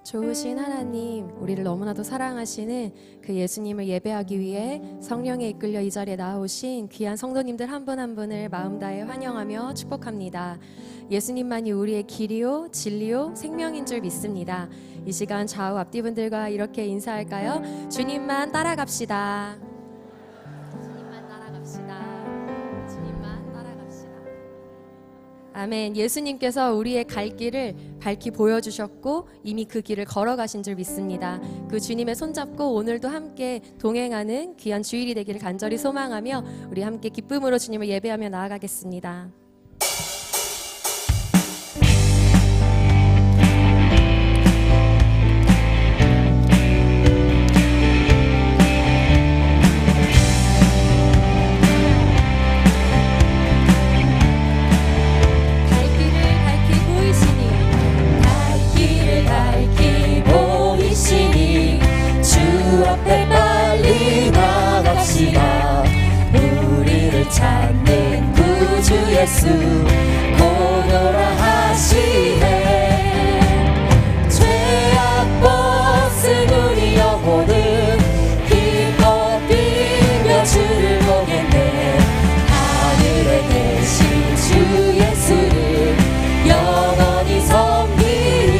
좋으신 하나님, 우리를 너무나도 사랑하시는 그 예수님을 예배하기 위해 성령에 이끌려 이 자리에 나오신 귀한 성도님들 한 분 한 분을 마음 다해 환영하며 축복합니다. 예수님만이 우리의 길이요 진리요 생명인 줄 믿습니다. 이 시간 좌우 앞뒤분들과 이렇게 인사할까요? 주님만 따라갑시다. 주님만 따라갑시다. 주님만 따라갑시다. 아멘. 예수님께서 우리의 갈 길을 밝히 보여주셨고 이미 그 길을 걸어가신 줄 믿습니다. 그 주님의 손잡고 오늘도 함께 동행하는 귀한 주일이 되기를 간절히 소망하며 우리 함께 기쁨으로 주님을 예배하며 나아가겠습니다. 찾는 구주 예수 오너라 하시네. 죄악 벗은 우리 영혼은 기뻐 뛰며 주를 보겠네. 하늘에 계신 주 예수를 영원히 섬기리.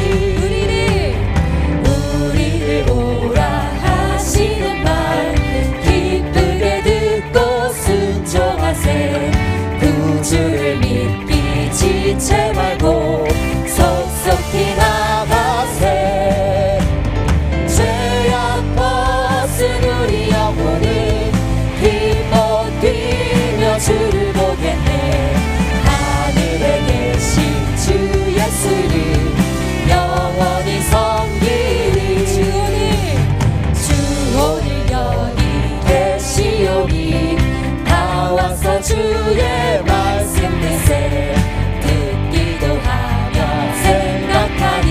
우리를 오라 하시는 말 기쁘게 듣고 순종하세. 구주를 믿기 지체 말고 속속히 나가세. 죄악 벗은 우리 영혼은 기뻐 뛰며 주를 보겠네. 하늘에 계신 주 예수를 영원히 섬기리. 주 오늘 여기 계시오니 나와서 주의 말씀 듣세. 듣기도 하며 생각하니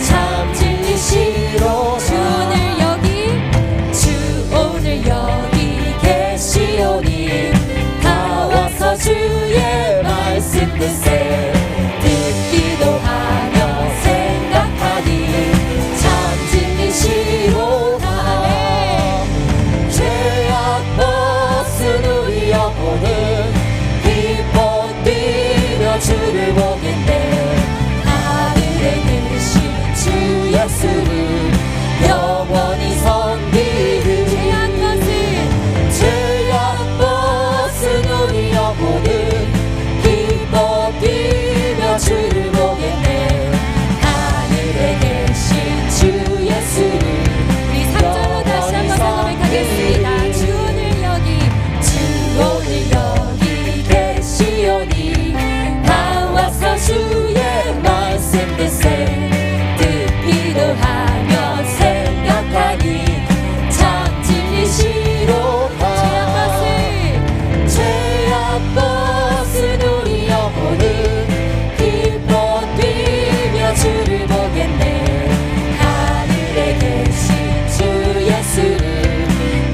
참 진리시로. 주 오늘 여기 계시오니 나와서 주의 말씀 듣세. 듣기도 하며 생각하니 참 진리시로다. 죄악 벗은 우리 영혼은 기뻐 뛰며 주를 보겠네. 하늘에 계신 주 예수를 영원히 섬기리. 죄악 벗은 우리 영혼은 기뻐 뛰며 주를 보겠네. 하늘에 계신 주 예수를 우리 3절로 다시 한번 고백하겠습니다. 주 오늘 여기 계시오니 나와서 주의 말씀 듣세. 듣기도 하며 생각하니 참 진리시로다. 죄악 벗은 우리 영혼은 기뻐 뛰며 주를 보겠네. 하늘에 계신 주 예수를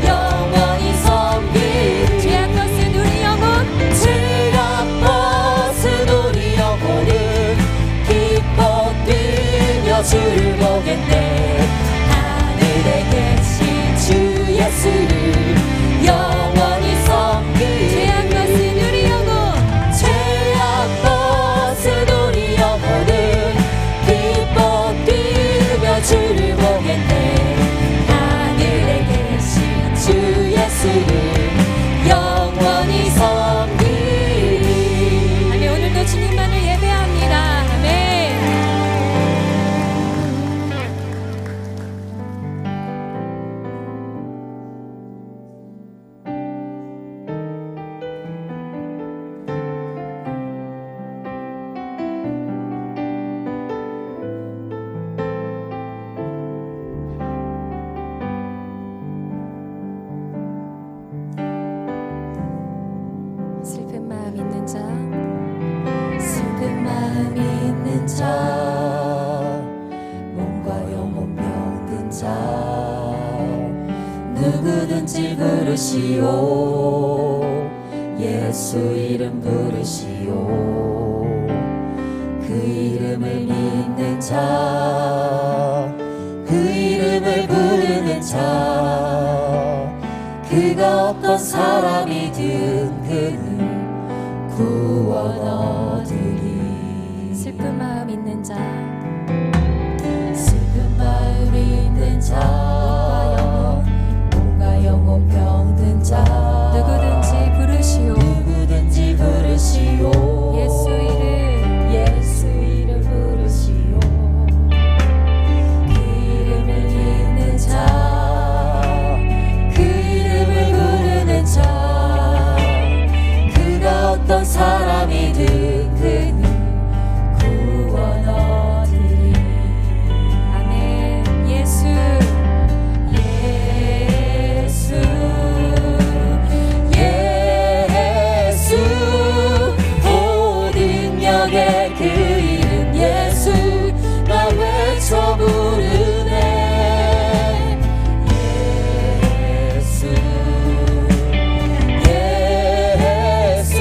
영원히 섬기리. 죄악 벗은 우리 영혼은 기뻐 뛰며 주를 보겠네. 하늘에 계신 주 예수를 영원히 섬기리. 죄악 벗은 우리 영혼은 기뻐 뛰며 주를 보겠네. 하늘에 계신 주 예수를 영원히 섬기리. 아멘. 오늘도 주님만을 예배합니다. 아멘. 슬픈 마음 있는 자, 슬픈 마음 있는 자, 몸과 영혼 병든 자, 누구든지 부르시오. 예수 이름 부르시오. 그 이름을 믿는 자, 어떤 사람이 든 그는 구원 얻으리. 슬픈 마음 있는 자, 슬픈 마음 있는 자, 몸과 영혼 병든 자, 누구든지 부르시오. 누구든지 부르시오. 예수 이름 부르시오. 그 이름을 믿는 자, 그 이름을 부르는 자, 그가 어떤 사람이든 그는 구원 얻으리. 아멘. 예수 예수 모든 역의 그 이름 예수 나 외쳐 부르네. 예수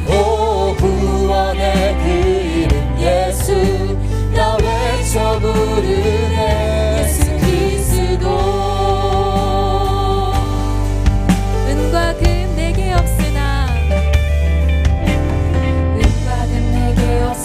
오 구원의 그 이름 예수 나 외쳐 부르네. 예수 그리스도 은과 금 내게 없으나 은과 금 내게 없으나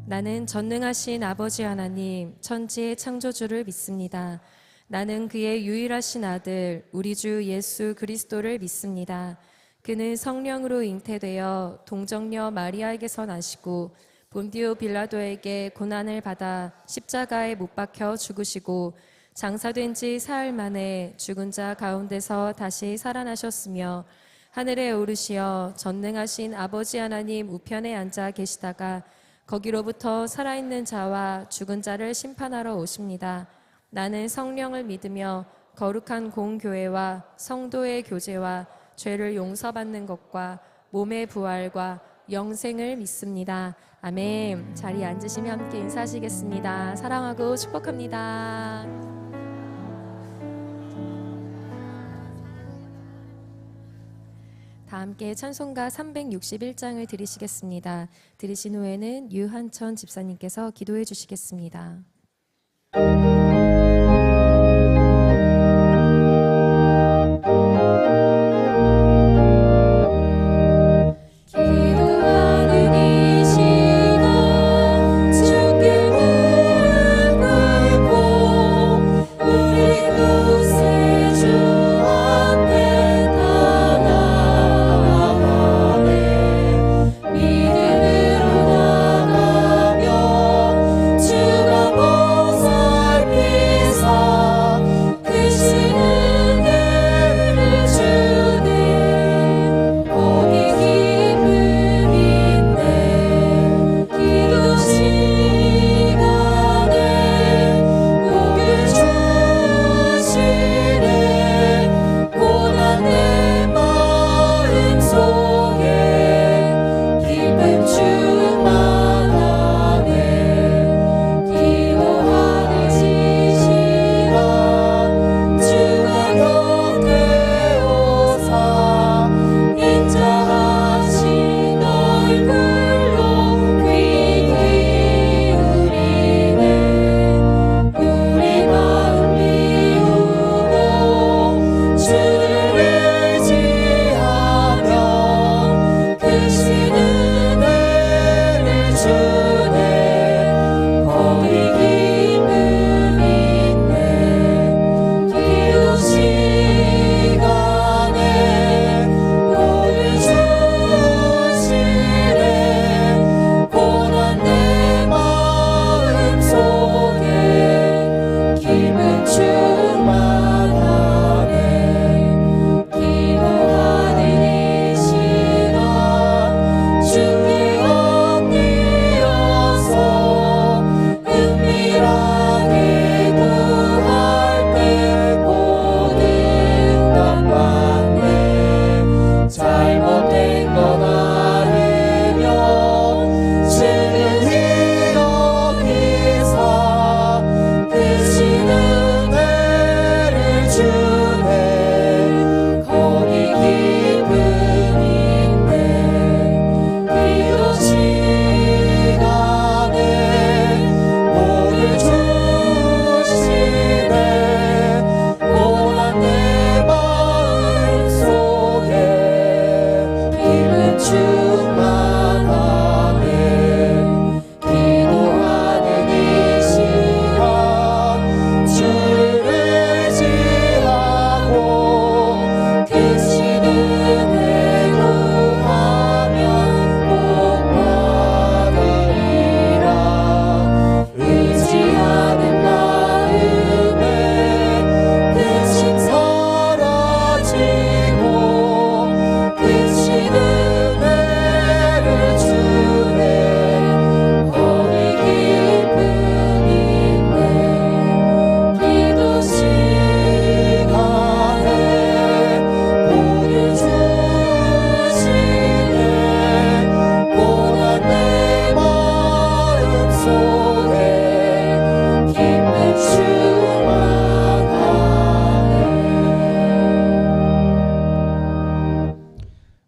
나는 전능하신 아버지 하나님, 천지의 창조주를 믿습니다. 나는 그의 유일하신 아들, 우리 주 예수 그리스도를 믿습니다. 그는 성령으로 잉태되어 동정녀 마리아에게서 나시고 본디오 빌라도에게 고난을 받아 십자가에 못 박혀 죽으시고 장사된 지 사흘 만에 죽은 자 가운데서 다시 살아나셨으며 하늘에 오르시어 전능하신 아버지 하나님 우편에 앉아 계시다가 거기로부터 살아있는 자와 죽은 자를 심판하러 오십니다. 나는 성령을 믿으며 거룩한 공교회와 성도의 교제와 죄를 용서받는 것과 몸의 부활과 영생을 믿습니다. 아멘. 자리에 앉으시며 함께 인사하시겠습니다. 사랑하고 축복합니다. 다 함께 찬송가 361장을 드리시겠습니다. 드리신 후에는 유한천 집사님께서 기도해 주시겠습니다.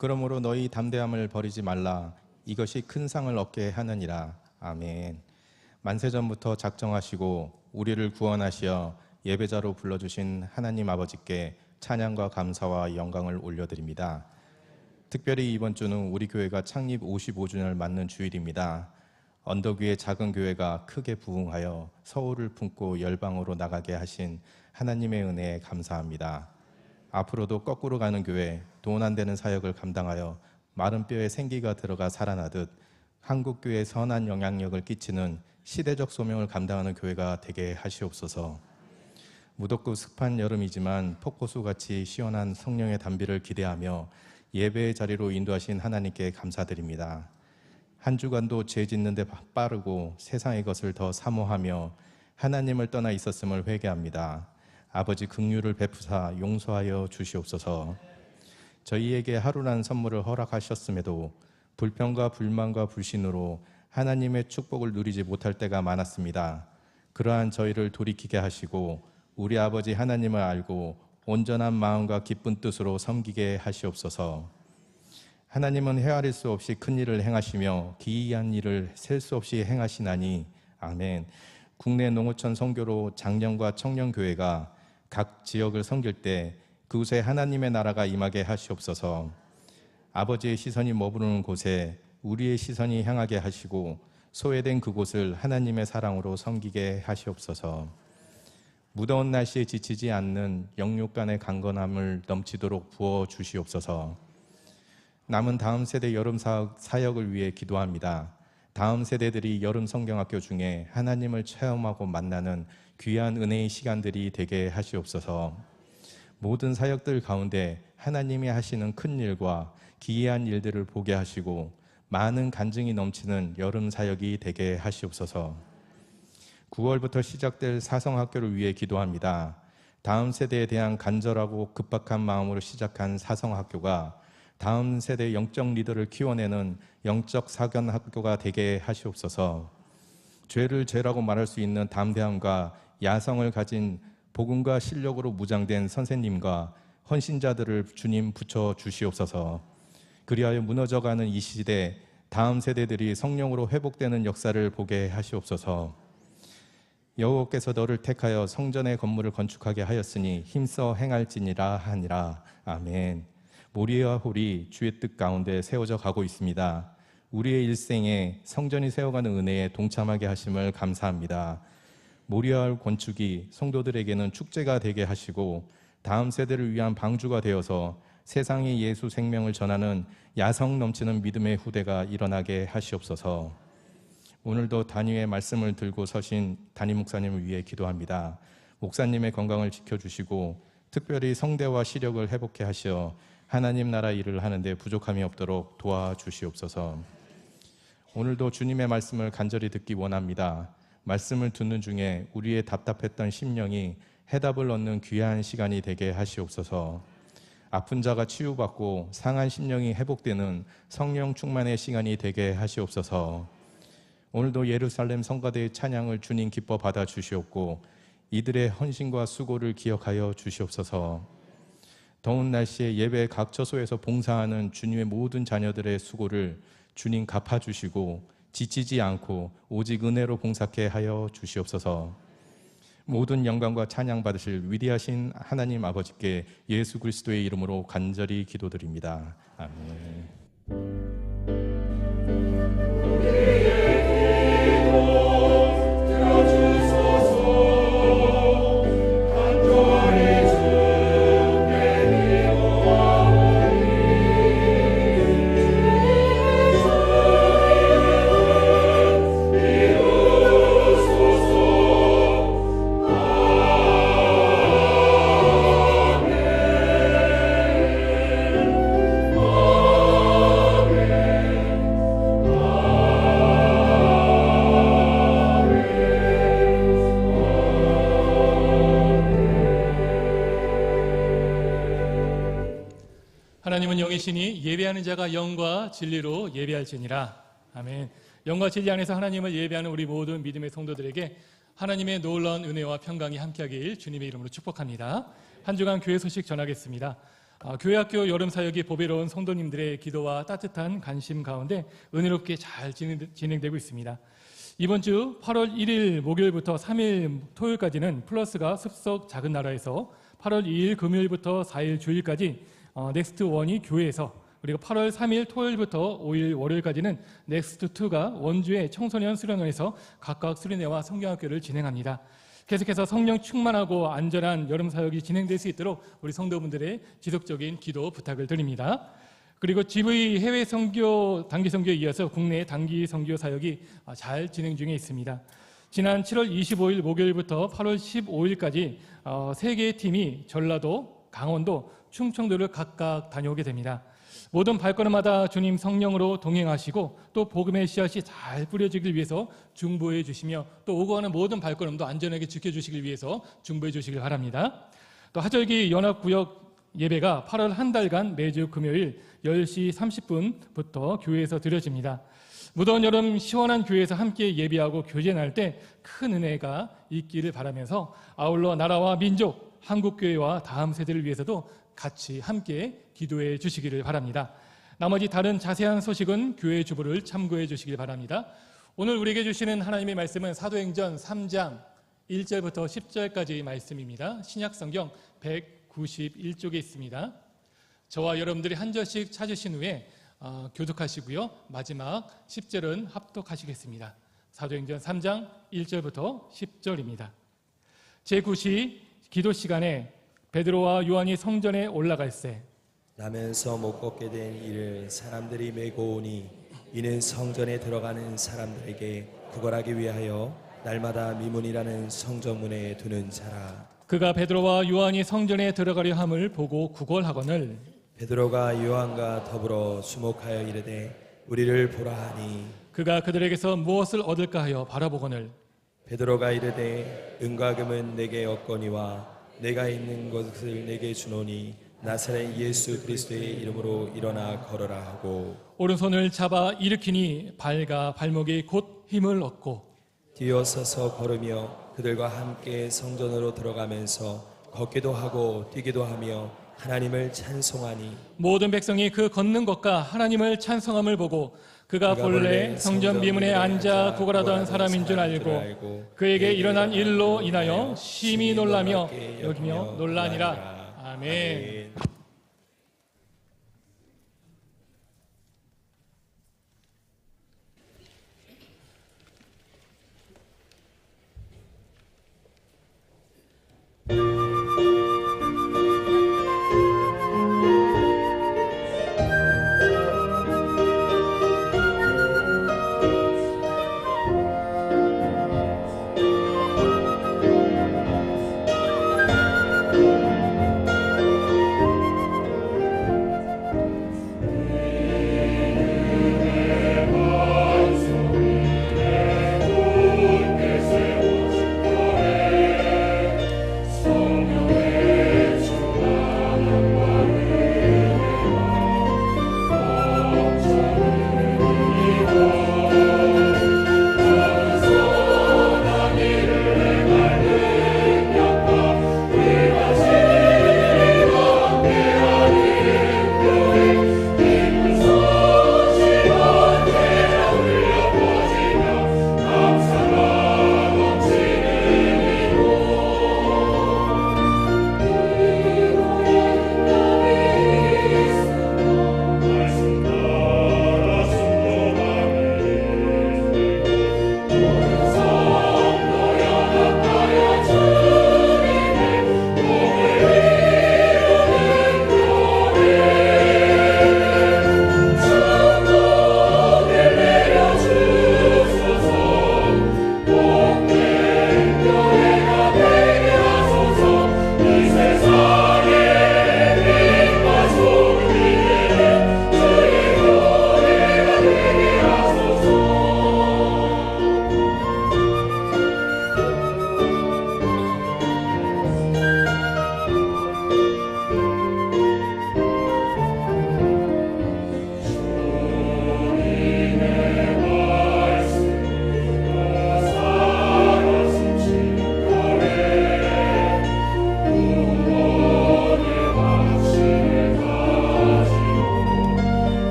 그러므로 너희 담대함을 버리지 말라. 이것이 큰 상을 얻게 하느니라. 아멘. 만세전부터 작정하시고 우리를 구원하시어 예배자로 불러주신 하나님 아버지께 찬양과 감사와 영광을 올려드립니다. 특별히 이번 주는 우리 교회가 창립 55주년을 맞는 주일입니다. 언덕 위의 작은 교회가 크게 부흥하여 서울을 품고 열방으로 나가게 하신 하나님의 은혜에 감사합니다. 앞으로도 거꾸로 가는 교회, 돈 안 되는 사역을 감당하여 마른 뼈에 생기가 들어가 살아나듯 한국교회에 선한 영향력을 끼치는 시대적 소명을 감당하는 교회가 되게 하시옵소서. 무덥고 습한 여름이지만 폭포수같이 시원한 성령의 단비를 기대하며 예배의 자리로 인도하신 하나님께 감사드립니다. 한 주간도 죄 짓는 데 빠르고 세상의 것을 더 사모하며 하나님을 떠나 있었음을 회개합니다. 아버지 긍휼을 베푸사 용서하여 주시옵소서. 저희에게 하루라는 선물을 허락하셨음에도 불평과 불만과 불신으로 하나님의 축복을 누리지 못할 때가 많았습니다. 그러한 저희를 돌이키게 하시고 우리 아버지 하나님을 알고 온전한 마음과 기쁜 뜻으로 섬기게 하시옵소서. 하나님은 헤아릴 수 없이 큰 일을 행하시며 기이한 일을 셀 수 없이 행하시나니 아멘. 국내 농어촌 선교로 장년과 청년교회가 각 지역을 섬길 때 그곳에 하나님의 나라가 임하게 하시옵소서. 아버지의 시선이 머무르는 곳에 우리의 시선이 향하게 하시고 소외된 그곳을 하나님의 사랑으로 섬기게 하시옵소서. 무더운 날씨에 지치지 않는 영육 간의 강건함을 넘치도록 부어 주시옵소서. 남은 다음 세대 여름 사역을 위해 기도합니다. 다음 세대들이 여름 성경학교 중에 하나님을 체험하고 만나는 귀한 은혜의 시간들이 되게 하시옵소서. 모든 사역들 가운데 하나님이 하시는 큰 일과 기이한 일들을 보게 하시고 많은 간증이 넘치는 여름 사역이 되게 하시옵소서. 9월부터 시작될 사성학교를 위해 기도합니다. 다음 세대에 대한 간절하고 급박한 마음으로 시작한 사성학교가 다음 세대 영적 리더를 키워내는 영적 사견학교가 되게 하시옵소서. 죄를 죄라고 말할 수 있는 담대함과 야성을 가진 복음과 실력으로 무장된 선생님과 헌신자들을 주님 붙여 주시옵소서. 그리하여 무너져가는 이 시대 다음 세대들이 성령으로 회복되는 역사를 보게 하시옵소서. 여호와께서 너를 택하여 성전의 건물을 건축하게 하였으니 힘써 행할지니라 하니라. 아멘. 모리와 홀이 주의 뜻 가운데 세워져 가고 있습니다. 우리의 일생에 성전이 세워가는 은혜에 동참하게 하심을 감사합니다. 모리와 홀 건축이 성도들에게는 축제가 되게 하시고 다음 세대를 위한 방주가 되어서 세상에 예수 생명을 전하는 야성 넘치는 믿음의 후대가 일어나게 하시옵소서. 오늘도 단위의 말씀을 들고 서신 담임 목사님을 위해 기도합니다. 목사님의 건강을 지켜주시고 특별히 성대와 시력을 회복해 하시어 하나님 나라 일을 하는데 부족함이 없도록 도와주시옵소서. 오늘도 주님의 말씀을 간절히 듣기 원합니다. 말씀을 듣는 중에 우리의 답답했던 심령이 해답을 얻는 귀한 시간이 되게 하시옵소서. 아픈 자가 치유받고 상한 심령이 회복되는 성령 충만의 시간이 되게 하시옵소서. 오늘도 예루살렘 성가대의 찬양을 주님 기뻐 받아 주시옵고 이들의 헌신과 수고를 기억하여 주시옵소서. 더운 날씨에 예배 각 처소에서 봉사하는 주님의 모든 자녀들의 수고를 주님 갚아주시고 지치지 않고 오직 은혜로 봉사케 하여 주시옵소서. 모든 영광과 찬양 받으실 위대하신 하나님 아버지께 예수 그리스도의 이름으로 간절히 기도드립니다. 아멘. 하나님은 영이시니 예배하는 자가 영과 진리로 예배할지니라. 아멘. 영과 진리 안에서 하나님을 예배하는 우리 모든 믿음의 성도들에게 하나님의 놀라운 은혜와 평강이 함께하길 주님의 이름으로 축복합니다. 한 주간 교회 소식 전하겠습니다. 교회학교 여름사역이 보배로운 성도님들의 기도와 따뜻한 관심 가운데 은혜롭게 잘 진행되고 있습니다. 이번 주 8월 1일 목요일부터 3일 토요일까지는 플러스가 습석 작은 나라에서 8월 2일 금요일부터 4일 주일까지 넥스트 원이 교회에서 그리고 8월 3일 토요일부터 5일 월요일까지는 넥스트2가 원주의 청소년 수련원에서 각각 수련회와 성경학교를 진행합니다. 계속해서 성령 충만하고 안전한 여름 사역이 진행될 수 있도록 우리 성도분들의 지속적인 기도 부탁을 드립니다. 그리고 GV 해외 선교 단기 선교에 이어서 국내 단기 선교 사역이 잘 진행 중에 있습니다. 지난 7월 25일 목요일부터 8월 15일까지 3개의 팀이 전라도, 강원도, 충청도를 각각 다녀오게 됩니다. 모든 발걸음마다 주님 성령으로 동행하시고 또 복음의 씨앗이 잘 뿌려지길 위해서 중보해 주시며 또 오고 가는 모든 발걸음도 안전하게 지켜주시길 위해서 중보해 주시길 바랍니다. 또 하절기 연합구역 예배가 8월 한 달간 매주 금요일 10시 30분부터 교회에서 드려집니다. 무더운 여름 시원한 교회에서 함께 예배하고 교제 날 때 큰 은혜가 있기를 바라면서 아울러 나라와 민족, 한국교회와 다음 세대를 위해서도 같이 함께 기도해 주시기를 바랍니다. 나머지 다른 자세한 소식은 교회 주보를 참고해 주시길 바랍니다. 오늘 우리에게 주시는 하나님의 말씀은 사도행전 3장 1절부터 10절까지의 말씀입니다. 신약성경 191쪽에 있습니다. 저와 여러분들이 한 절씩 찾으신 후에 교독하시고요. 마지막 10절은 합독하시겠습니다. 사도행전 3장 1절부터 10절입니다. 제9시 기도 시간에 베드로와 요한이 성전에 올라갈새 나면서 못 걷게 된 이를 사람들이 메고 오니 이는 성전에 들어가는 사람들에게 구걸하기 위하여 날마다 미문이라는 성전문에 두는 자라. 그가 베드로와 요한이 성전에 들어가려 함을 보고 구걸하거늘 베드로가 요한과 더불어 주목하여 이르되 우리를 보라 하니 그가 그들에게서 무엇을 얻을까 하여 바라보거늘 베드로가 이르되 은과 금은 내게 없거니와 내가 있는 것을 내게 주노니 나사렛 예수 그리스도의 이름으로 일어나 걸어라 하고 오른손을 잡아 일으키니 발과 발목이 곧 힘을 얻고 뛰어서서 걸으며 그들과 함께 성전으로 들어가면서 걷기도 하고 뛰기도 하며 하나님을 찬송하니 모든 백성이 그 걷는 것과 하나님을 찬송함을 보고 그가 본래 성전 미문에 앉아 구걸하던 사람인 줄 알고 그에게 일어난 일로 인하여 심히 놀라며 여기며 놀라니라. 아멘.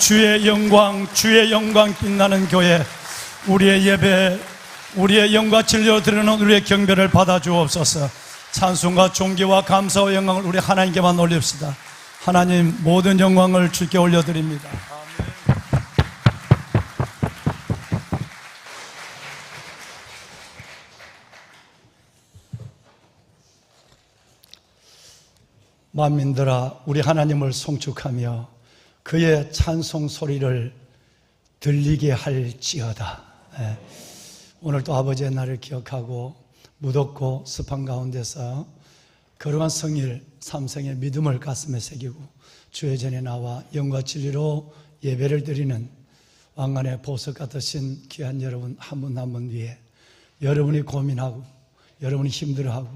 주의 영광 빛나는 교회, 우리의 예배, 우리의 영과 진리로 드리는 우리의 경배를 받아주옵소서. 찬송과 존귀와 감사와 영광을 우리 하나님께만 올립시다. 하나님, 모든 영광을 주께 올려드립니다. 만민들아, 우리 하나님을 송축하며 그의 찬송 소리를 들리게 할지어다. 오늘도 아버지의 날을 기억하고 무덥고 습한 가운데서 거룩한 성일 삼성의 믿음을 가슴에 새기고 주의 전에 나와 영과 진리로 예배를 드리는 왕관의 보석 같으신 귀한 여러분 한 분 한 분 위에 여러분이 고민하고 여러분이 힘들어하고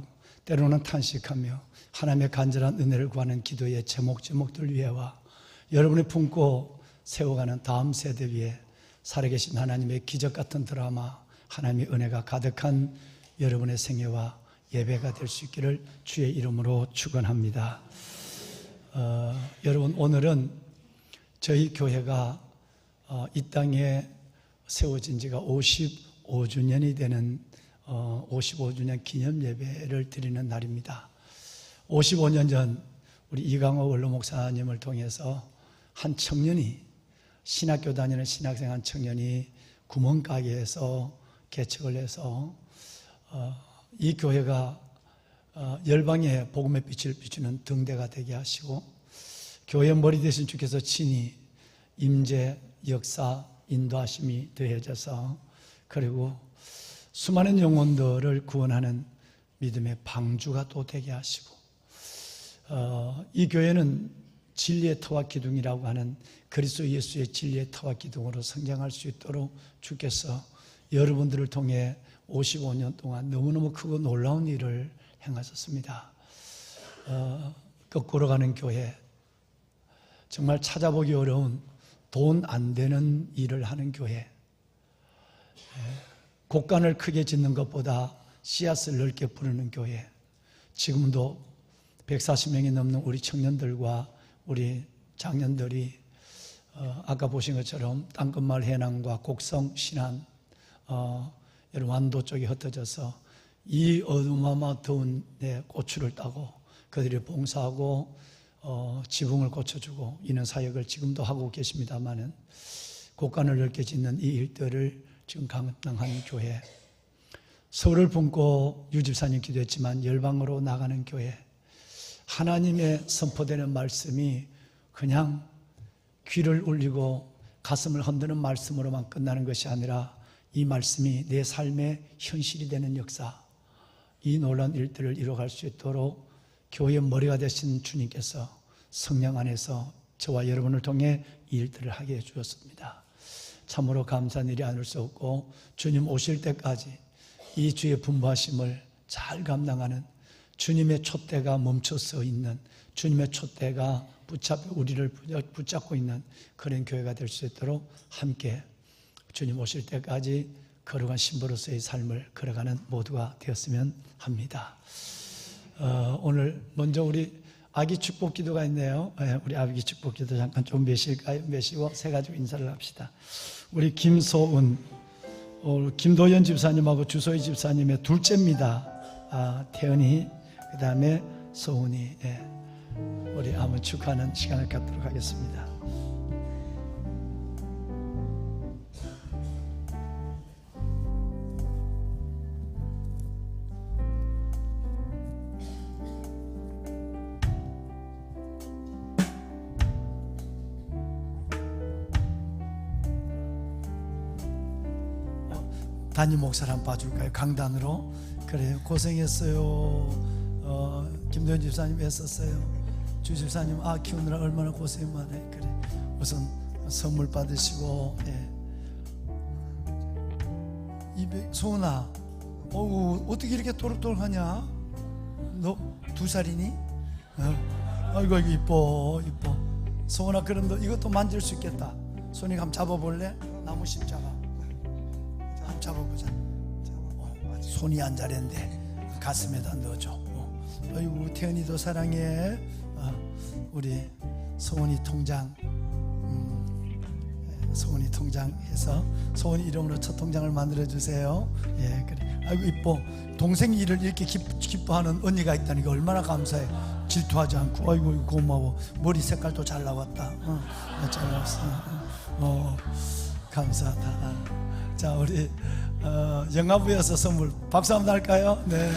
때로는 탄식하며 하나님의 간절한 은혜를 구하는 기도의 제목들 위에와 여러분이 품고 세워가는 다음 세대 위에 살아계신 하나님의 기적 같은 드라마, 하나님의 은혜가 가득한 여러분의 생애와 예배가 될 수 있기를 주의 이름으로 축원합니다. 여러분, 오늘은 저희 교회가 이 땅에 세워진 지가 55주년이 되는 55주년 기념 예배를 드리는 날입니다. 55년 전 우리 이강호 원로 목사님을 통해서 한 청년이, 신학교 다니는 신학생 한 청년이 구멍가게에서 개척을 해서 이 교회가 열방의 복음의 빛을 비추는 등대가 되게 하시고 교회 머리 대신 주께서 친히 임재, 역사, 인도하심이 더해져서 그리고 수많은 영혼들을 구원하는 믿음의 방주가 또 되게 하시고 이 교회는 진리의 터와 기둥이라고 하는 그리스도 예수의 진리의 터와 기둥으로 성장할 수 있도록 주께서 여러분들을 통해 55년 동안 너무너무 크고 놀라운 일을 행하셨습니다. 거꾸로 가는 교회, 정말 찾아보기 어려운 돈 안 되는 일을 하는 교회, 곡간을 크게 짓는 것보다 씨앗을 넓게 뿌리는 교회, 지금도 140명이 넘는 우리 청년들과 우리 장년들이 아까 보신 것처럼 땅끝마을 해남과 곡성, 신안, 여러분 완도 쪽에 흩어져서 이 어마어마한 더운 데 고추를 따고 그들이 봉사하고 지붕을 고쳐주고 이런 사역을 지금도 하고 계십니다마는 곡간을 넓게 짓는 이 일들을 지금 감당하는 교회, 서울을 품고 유집사님 기도했지만 열방으로 나가는 교회, 하나님의 선포되는 말씀이 그냥 귀를 울리고 가슴을 흔드는 말씀으로만 끝나는 것이 아니라 이 말씀이 내 삶의 현실이 되는 역사, 이 놀라운 일들을 이뤄갈 수 있도록 교회의 머리가 되신 주님께서 성령 안에서 저와 여러분을 통해 이 일들을 하게 해주셨습니다. 참으로 감사한 일이 아닐 수 없고 주님 오실 때까지 이 주의 분부하심을 잘 감당하는 주님의 촛대가 멈춰서 있는, 주님의 촛대가 우리를 붙잡고 있는 그런 교회가 될 수 있도록 함께 주님 오실 때까지 거룩한 신부로서의 삶을 걸어가는 모두가 되었으면 합니다. 오늘 먼저 우리 아기 축복 기도가 있네요. 우리 아기 축복 기도 잠깐 좀 매실까요? 매시고 세 가지로 인사를 합시다. 우리 김소은, 김도연 집사님하고 주소희 집사님의 둘째입니다. 태연이, 그 다음에 소은이. 우리 한번 축하하는 시간을 갖도록 하겠습니다. 담임 목사를 한번 봐줄까요? 강단으로. 그래요. 고생했어요. 김도현 집사님 애썼어요. 주 집사님 키우느라 얼마나 고생 많아요. 그래. 우선 선물 받으시고. 소은아, 어떻게 이렇게 또록또록하냐? 너 2살이니? 아이고 이뻐. 소은아, 그럼 너 이것도 만질 수 있겠다. 손이 한번 잡아볼래? 나무 십자가 한번 잡아보자. 손이 안 자랜데 가슴에다 넣어줘. 아이고 태연이도 사랑해. 우리 소은이 통장 소은이 통장에서 소은이 이름으로 첫 통장을 만들어 주세요. 예, 그래. 아이고 이뻐. 동생 일을 이렇게 기뻐하는 언니가 있다는 게 얼마나 감사해. 질투하지 않고. 아이고 고마워. 머리 색깔도 잘 나왔다. 잘 나왔어. 감사하다. 자, 우리 영화부에서 선물 박수 한번 할까요? 네.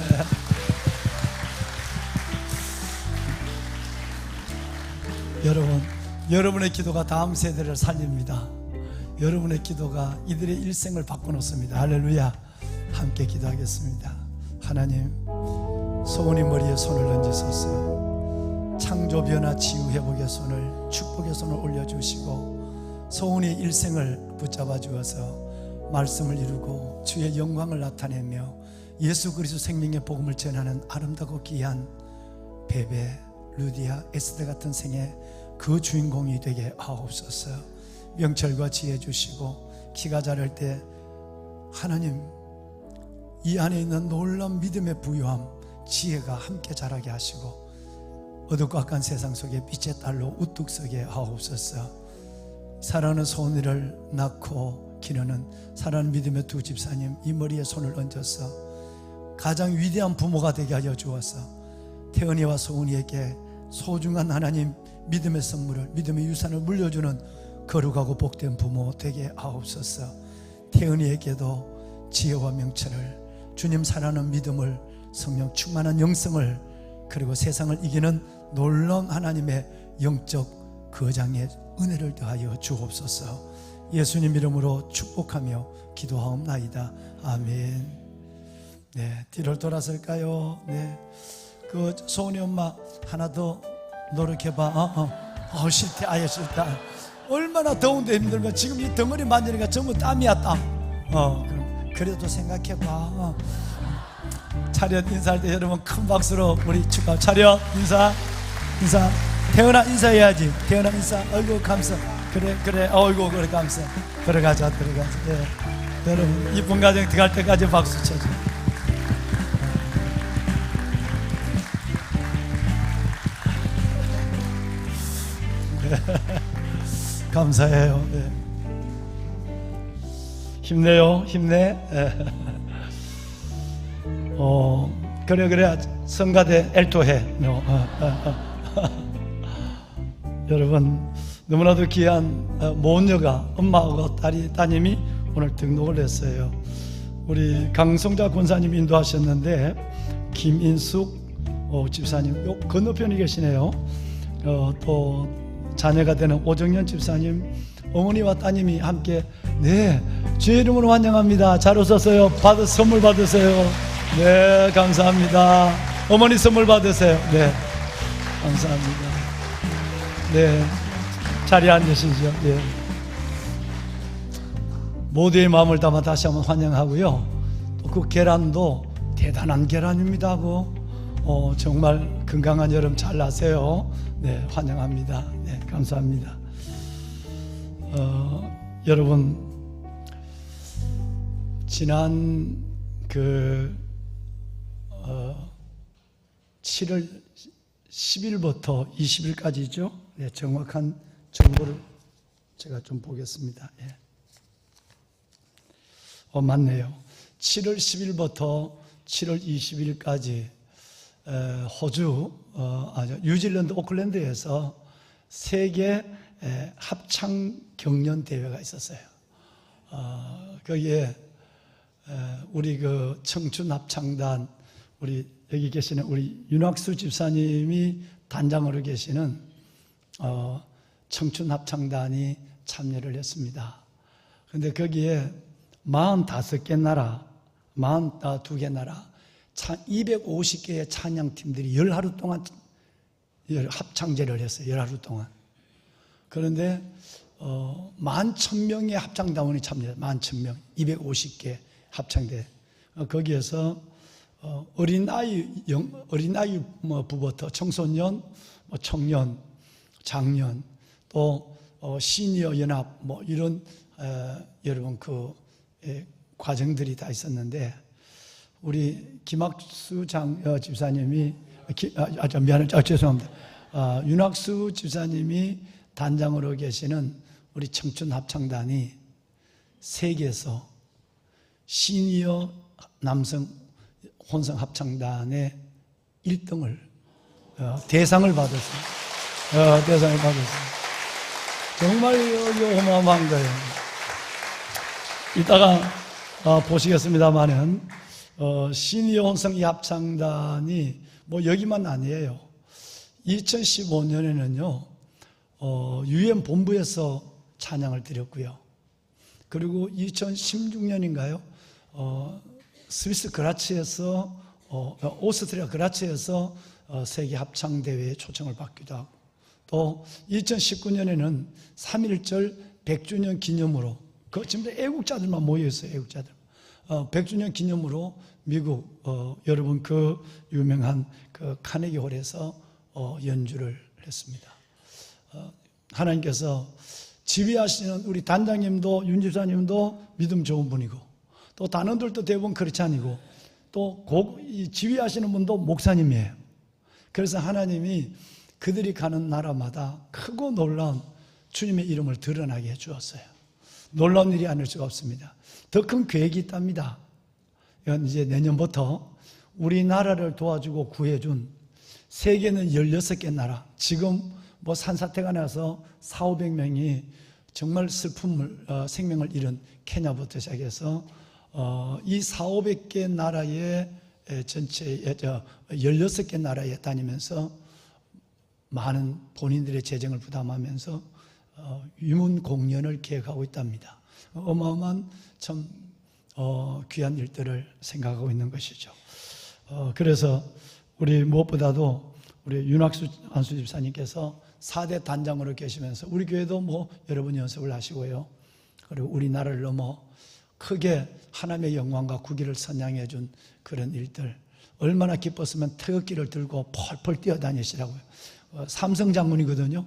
여러분의 기도가 다음 세대를 살립니다. 여러분의 기도가 이들의 일생을 바꿔놓습니다. 할렐루야. 함께 기도하겠습니다. 하나님, 소은이 머리에 손을 얹으소서. 창조, 변화, 치유, 회복의 손을, 축복의 손을 올려주시고 소은이의 일생을 붙잡아 주어서 말씀을 이루고 주의 영광을 나타내며 예수 그리스도 생명의 복음을 전하는 아름답고 귀한 베베, 루디아, 에스더 같은 생애 그 주인공이 되게 하옵소서. 명철과 지혜 주시고 키가 자랄 때 하나님 이 안에 있는 놀라운 믿음의 부유함, 지혜가 함께 자라게 하시고 어둡고 악한 세상 속에 빛의 딸로 우뚝 서게 하옵소서. 사랑하는 소은이를 낳고 기르는 사랑하는 믿음의 두 집사님, 이 머리에 손을 얹어서 가장 위대한 부모가 되게 하여 주어서 태은이와 소은이에게 소중한 하나님 믿음의 선물을, 믿음의 유산을 물려주는 거룩하고 복된 부모 되게 하옵소서. 태은이에게도 지혜와 명철을, 주님 사랑하는 믿음을, 성령 충만한 영성을, 그리고 세상을 이기는 놀라운 하나님의 영적 거장의 은혜를 더하여 주옵소서. 예수님 이름으로 축복하며 기도하옵나이다. 아멘. 네, 뒤를 돌아설까요? 네, 그 소은이 엄마 하나 더 노력해봐. 싫대. 아예 싫다. 얼마나 더운데 힘들면 지금 이 덩어리 만지니까 전부 땀이야, 땀. 그럼 그래도 생각해봐. 차렷 인사할 때 여러분 큰 박수로 우리 축하. 차렷 인사. 태연아 인사해야지. 태연아 인사. 아이고 감사. 그래. 아이고 그래 감사. 들어가자. 예. 여러분 이쁜 가정 들어갈 때까지 박수 쳐줘. 감사해요. 네. 힘내요. 힘내. 그래 성가대 엘토해. 여러분 너무나도 귀한 모녀가 엄마하고 따님이 오늘 등록을 했어요. 우리 강성자 권사님 인도하셨는데 김인숙 집사님 요 건너편에 계시네요. 또 자녀가 되는 오정연 집사님, 어머니와 따님이 함께 네, 주의 이름으로 환영합니다. 잘 오셨어요. 선물 받으세요. 네, 감사합니다. 어머니 선물 받으세요. 네, 감사합니다. 네, 자리에 앉으시죠. 네. 모두의 마음을 담아 다시 한번 환영하고요. 또 그 계란도 대단한 계란입니다 하고 정말 건강한 여름 잘 나세요. 네, 환영합니다. 네, 감사합니다. 여러분 지난 7월 10일부터 20일까지죠. 네, 정확한 정보를 제가 좀 보겠습니다. 예. 맞네요. 7월 10일부터 7월 20일까지 호주, 뉴질랜드 오클랜드에서 세계 합창 경연 대회가 있었어요. 거기에 우리 그 청춘 합창단, 우리 여기 계시는 우리 윤학수 집사님이 단장으로 계시는 청춘 합창단이 참여를 했습니다. 그런데 거기에 45개 나라, 42개 나라, 250개의 찬양팀들이 10하루 동안 합창제를 했어요. 10하루 동안. 그런데 11,000명의 합창단원이 참여해요. 11,000명, 250개 합창대. 거기에서 어린아이부부터 청소년, 청년, 장년, 또 시니어 연합 이런 여러분 과정들이 다 있었는데 우리 김학수 집사님이 죄송합니다. 윤학수 집사님이 단장으로 계시는 우리 청춘 합창단이 세계에서 시니어 남성 혼성 합창단의 1등을 대상을 받았어요. 대상을 받았어요. 정말 어마어마한 거예요. 이따가 보시겠습니다만은 시니어 혼성 이 합창단이 뭐 여기만 아니에요. 2015년에는요 UN 본부에서 찬양을 드렸고요. 그리고 2016년인가요? 스위스 그라츠에서 오스트리아 그라츠에서 세계 합창 대회에 초청을 받기도 하고, 또 2019년에는 3.1절 100주년 기념으로 지금 애국자들만 모여 있어요. 애국자들 100주년 기념으로 미국 여러분 그 유명한 그 카네기 홀에서 연주를 했습니다. 하나님께서 지휘하시는 우리 단장님도 윤 집사님도 믿음 좋은 분이고, 또 단원들도 대부분 그렇지 아니고, 또 지휘하시는 분도 목사님이에요. 그래서 하나님이 그들이 가는 나라마다 크고 놀라운 주님의 이름을 드러나게 해주었어요. 놀라운 일이 아닐 수가 없습니다. 더 큰 계획이 있답니다. 이건 이제 내년부터 우리나라를 도와주고 구해준 세계는 16개 나라, 지금 뭐 산사태가 나서 400~500명이 정말 생명을 잃은 케냐부터 시작해서 이 400~500개 나라의 전체 16개 나라에 다니면서 많은 본인들의 재정을 부담하면서 위문 공연을 계획하고 있답니다. 어마어마한 참 귀한 일들을 생각하고 있는 것이죠. 그래서 우리 무엇보다도 우리 윤학수 안수 집사님께서 4대 단장으로 계시면서 우리 교회도 뭐 여러분 연습을 하시고요. 그리고 우리나라를 넘어 크게 하나님의 영광과 국위를 선양해 준 그런 일들, 얼마나 기뻤으면 태극기를 들고 펄펄 뛰어다니시라고요. 삼성 장군이거든요.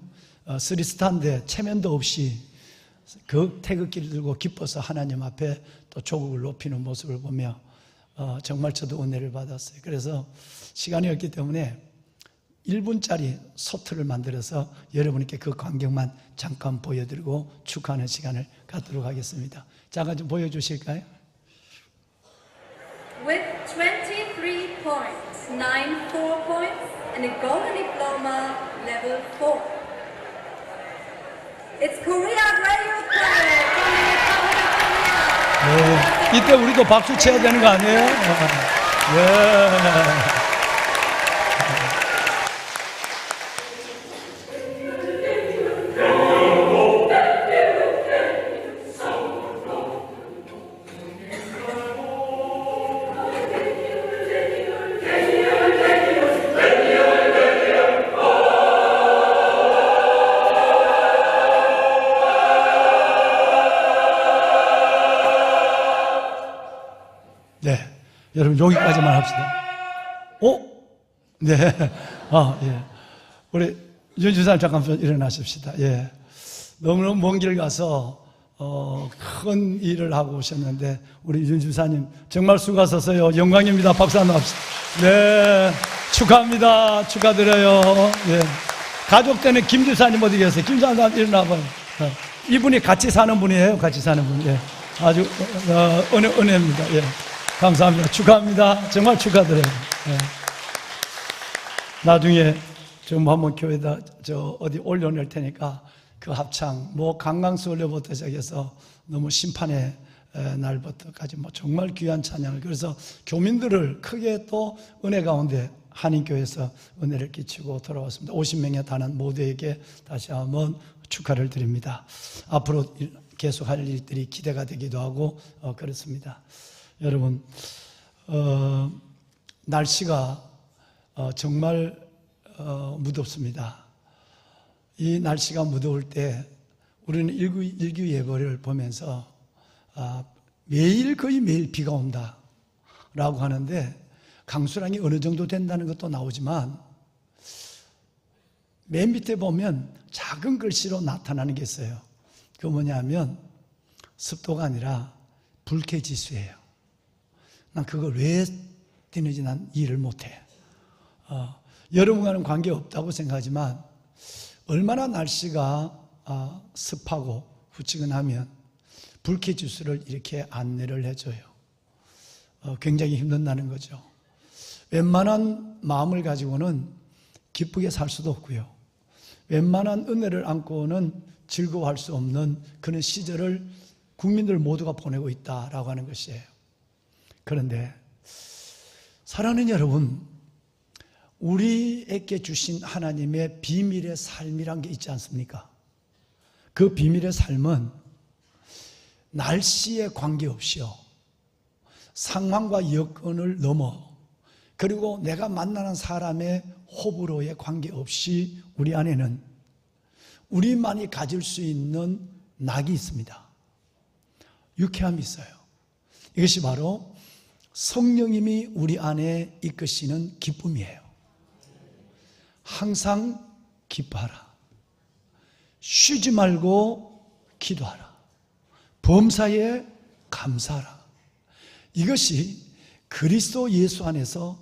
쓰리스타인데 체면도 없이 그 태극기를 들고 기뻐서 하나님 앞에 또 조국을 높이는 모습을 보며 정말 저도 은혜를 받았어요. 그래서 시간이 없기 때문에 1분짜리 소트를 만들어서 여러분께 그 광경만 잠깐 보여드리고 축하하는 시간을 갖도록 하겠습니다. 잠깐 좀 보여주실까요? With 23 points, 9 points, and a golden diploma level 4. It's Korea Radio Choir from the Republic of Korea. 네, 이때 우리도 박수 쳐야 되는 거 아니에요? 네. 네, 여러분 여기까지만 합시다. 네, 예. 우리 윤 주사님 잠깐 일어나십시다. 예, 너무너무 먼 길 가서 큰 일을 하고 오셨는데 우리 윤 주사님 정말 수고하셨어요. 영광입니다. 박수 한번 합시다. 네, 축하합니다. 축하드려요. 예, 가족 때는 김 주사님 어디 계세요? 김 주사님 일어나봐요. 이분이 같이 사는 분이에요. 같이 사는 분. 예, 아주 은혜입니다. 예. 감사합니다. 축하합니다. 정말 축하드려요. 네. 나중에 좀 한번 교회에다 어디 올려낼 테니까 그 합창, 뭐 강강수월료부터 시작해서 너무 심판의 날부터까지 뭐 정말 귀한 찬양을, 그래서 교민들을 크게 또 은혜 가운데 한인교회에서 은혜를 끼치고 돌아왔습니다. 50명의 단원 모두에게 다시 한번 축하를 드립니다. 앞으로 계속할 일들이 기대가 되기도 하고 그렇습니다. 여러분, 날씨가 정말 무덥습니다. 이 날씨가 무더울 때 우리는 일기예보를 보면서 거의 매일 비가 온다라고 하는데, 강수량이 어느 정도 된다는 것도 나오지만 맨 밑에 보면 작은 글씨로 나타나는 게 있어요. 그게 뭐냐면 습도가 아니라 불쾌지수예요. 난 그걸 왜 되는지 난 이해를 못해. 여러분과는 관계없다고 생각하지만 얼마나 날씨가 습하고 후치근하면 불쾌 지수를 이렇게 안내를 해줘요. 굉장히 힘든다는 거죠. 웬만한 마음을 가지고는 기쁘게 살 수도 없고요. 웬만한 은혜를 안고는 즐거워할 수 없는 그런 시절을 국민들 모두가 보내고 있다라고 하는 것이에요. 그런데 사랑하는 여러분, 우리에게 주신 하나님의 비밀의 삶이란 게 있지 않습니까? 그 비밀의 삶은 날씨에 관계없이요, 상황과 여건을 넘어, 그리고 내가 만나는 사람의 호불호에 관계없이 우리 안에는 우리만이 가질 수 있는 낙이 있습니다. 유쾌함이 있어요. 이것이 바로 성령님이 우리 안에 이끄시는 기쁨이에요. 항상 기뻐하라. 쉬지 말고 기도하라. 범사에 감사하라. 이것이 그리스도 예수 안에서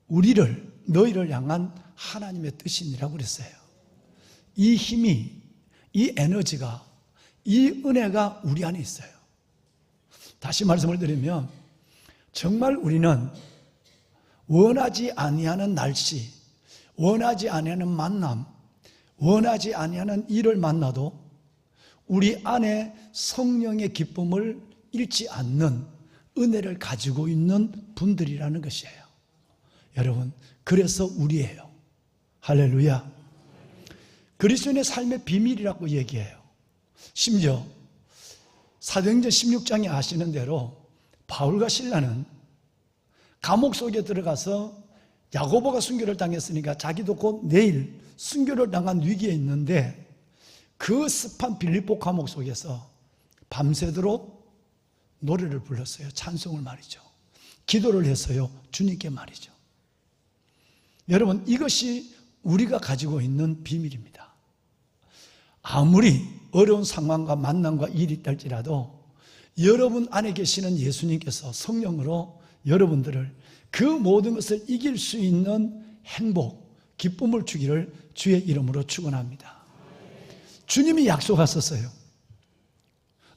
너희를 향한 하나님의 뜻이니라고 그랬어요. 이 힘이, 이 에너지가, 이 은혜가 우리 안에 있어요. 다시 말씀을 드리면 정말 우리는 원하지 아니하는 날씨, 원하지 아니하는 만남, 원하지 아니하는 일을 만나도 우리 안에 성령의 기쁨을 잃지 않는 은혜를 가지고 있는 분들이라는 것이에요. 여러분, 그래서 우리예요. 할렐루야. 그리스도인의 삶의 비밀이라고 얘기해요. 심지어 사도행전 16장에 아시는 대로 바울과 실라는 감옥 속에 들어가서 야고보가 순교를 당했으니까 자기도 곧 내일 순교를 당한 위기에 있는데 그 습한 빌립보 감옥 속에서 밤새도록 노래를 불렀어요. 찬송을 말이죠. 기도를 했어요. 주님께 말이죠. 여러분, 이것이 우리가 가지고 있는 비밀입니다. 아무리 어려운 상황과 만남과 일이 있달지라도 여러분 안에 계시는 예수님께서 성령으로 여러분들을 그 모든 것을 이길 수 있는 행복, 기쁨을 주기를 주의 이름으로 축원합니다. 주님이 약속하셨어요.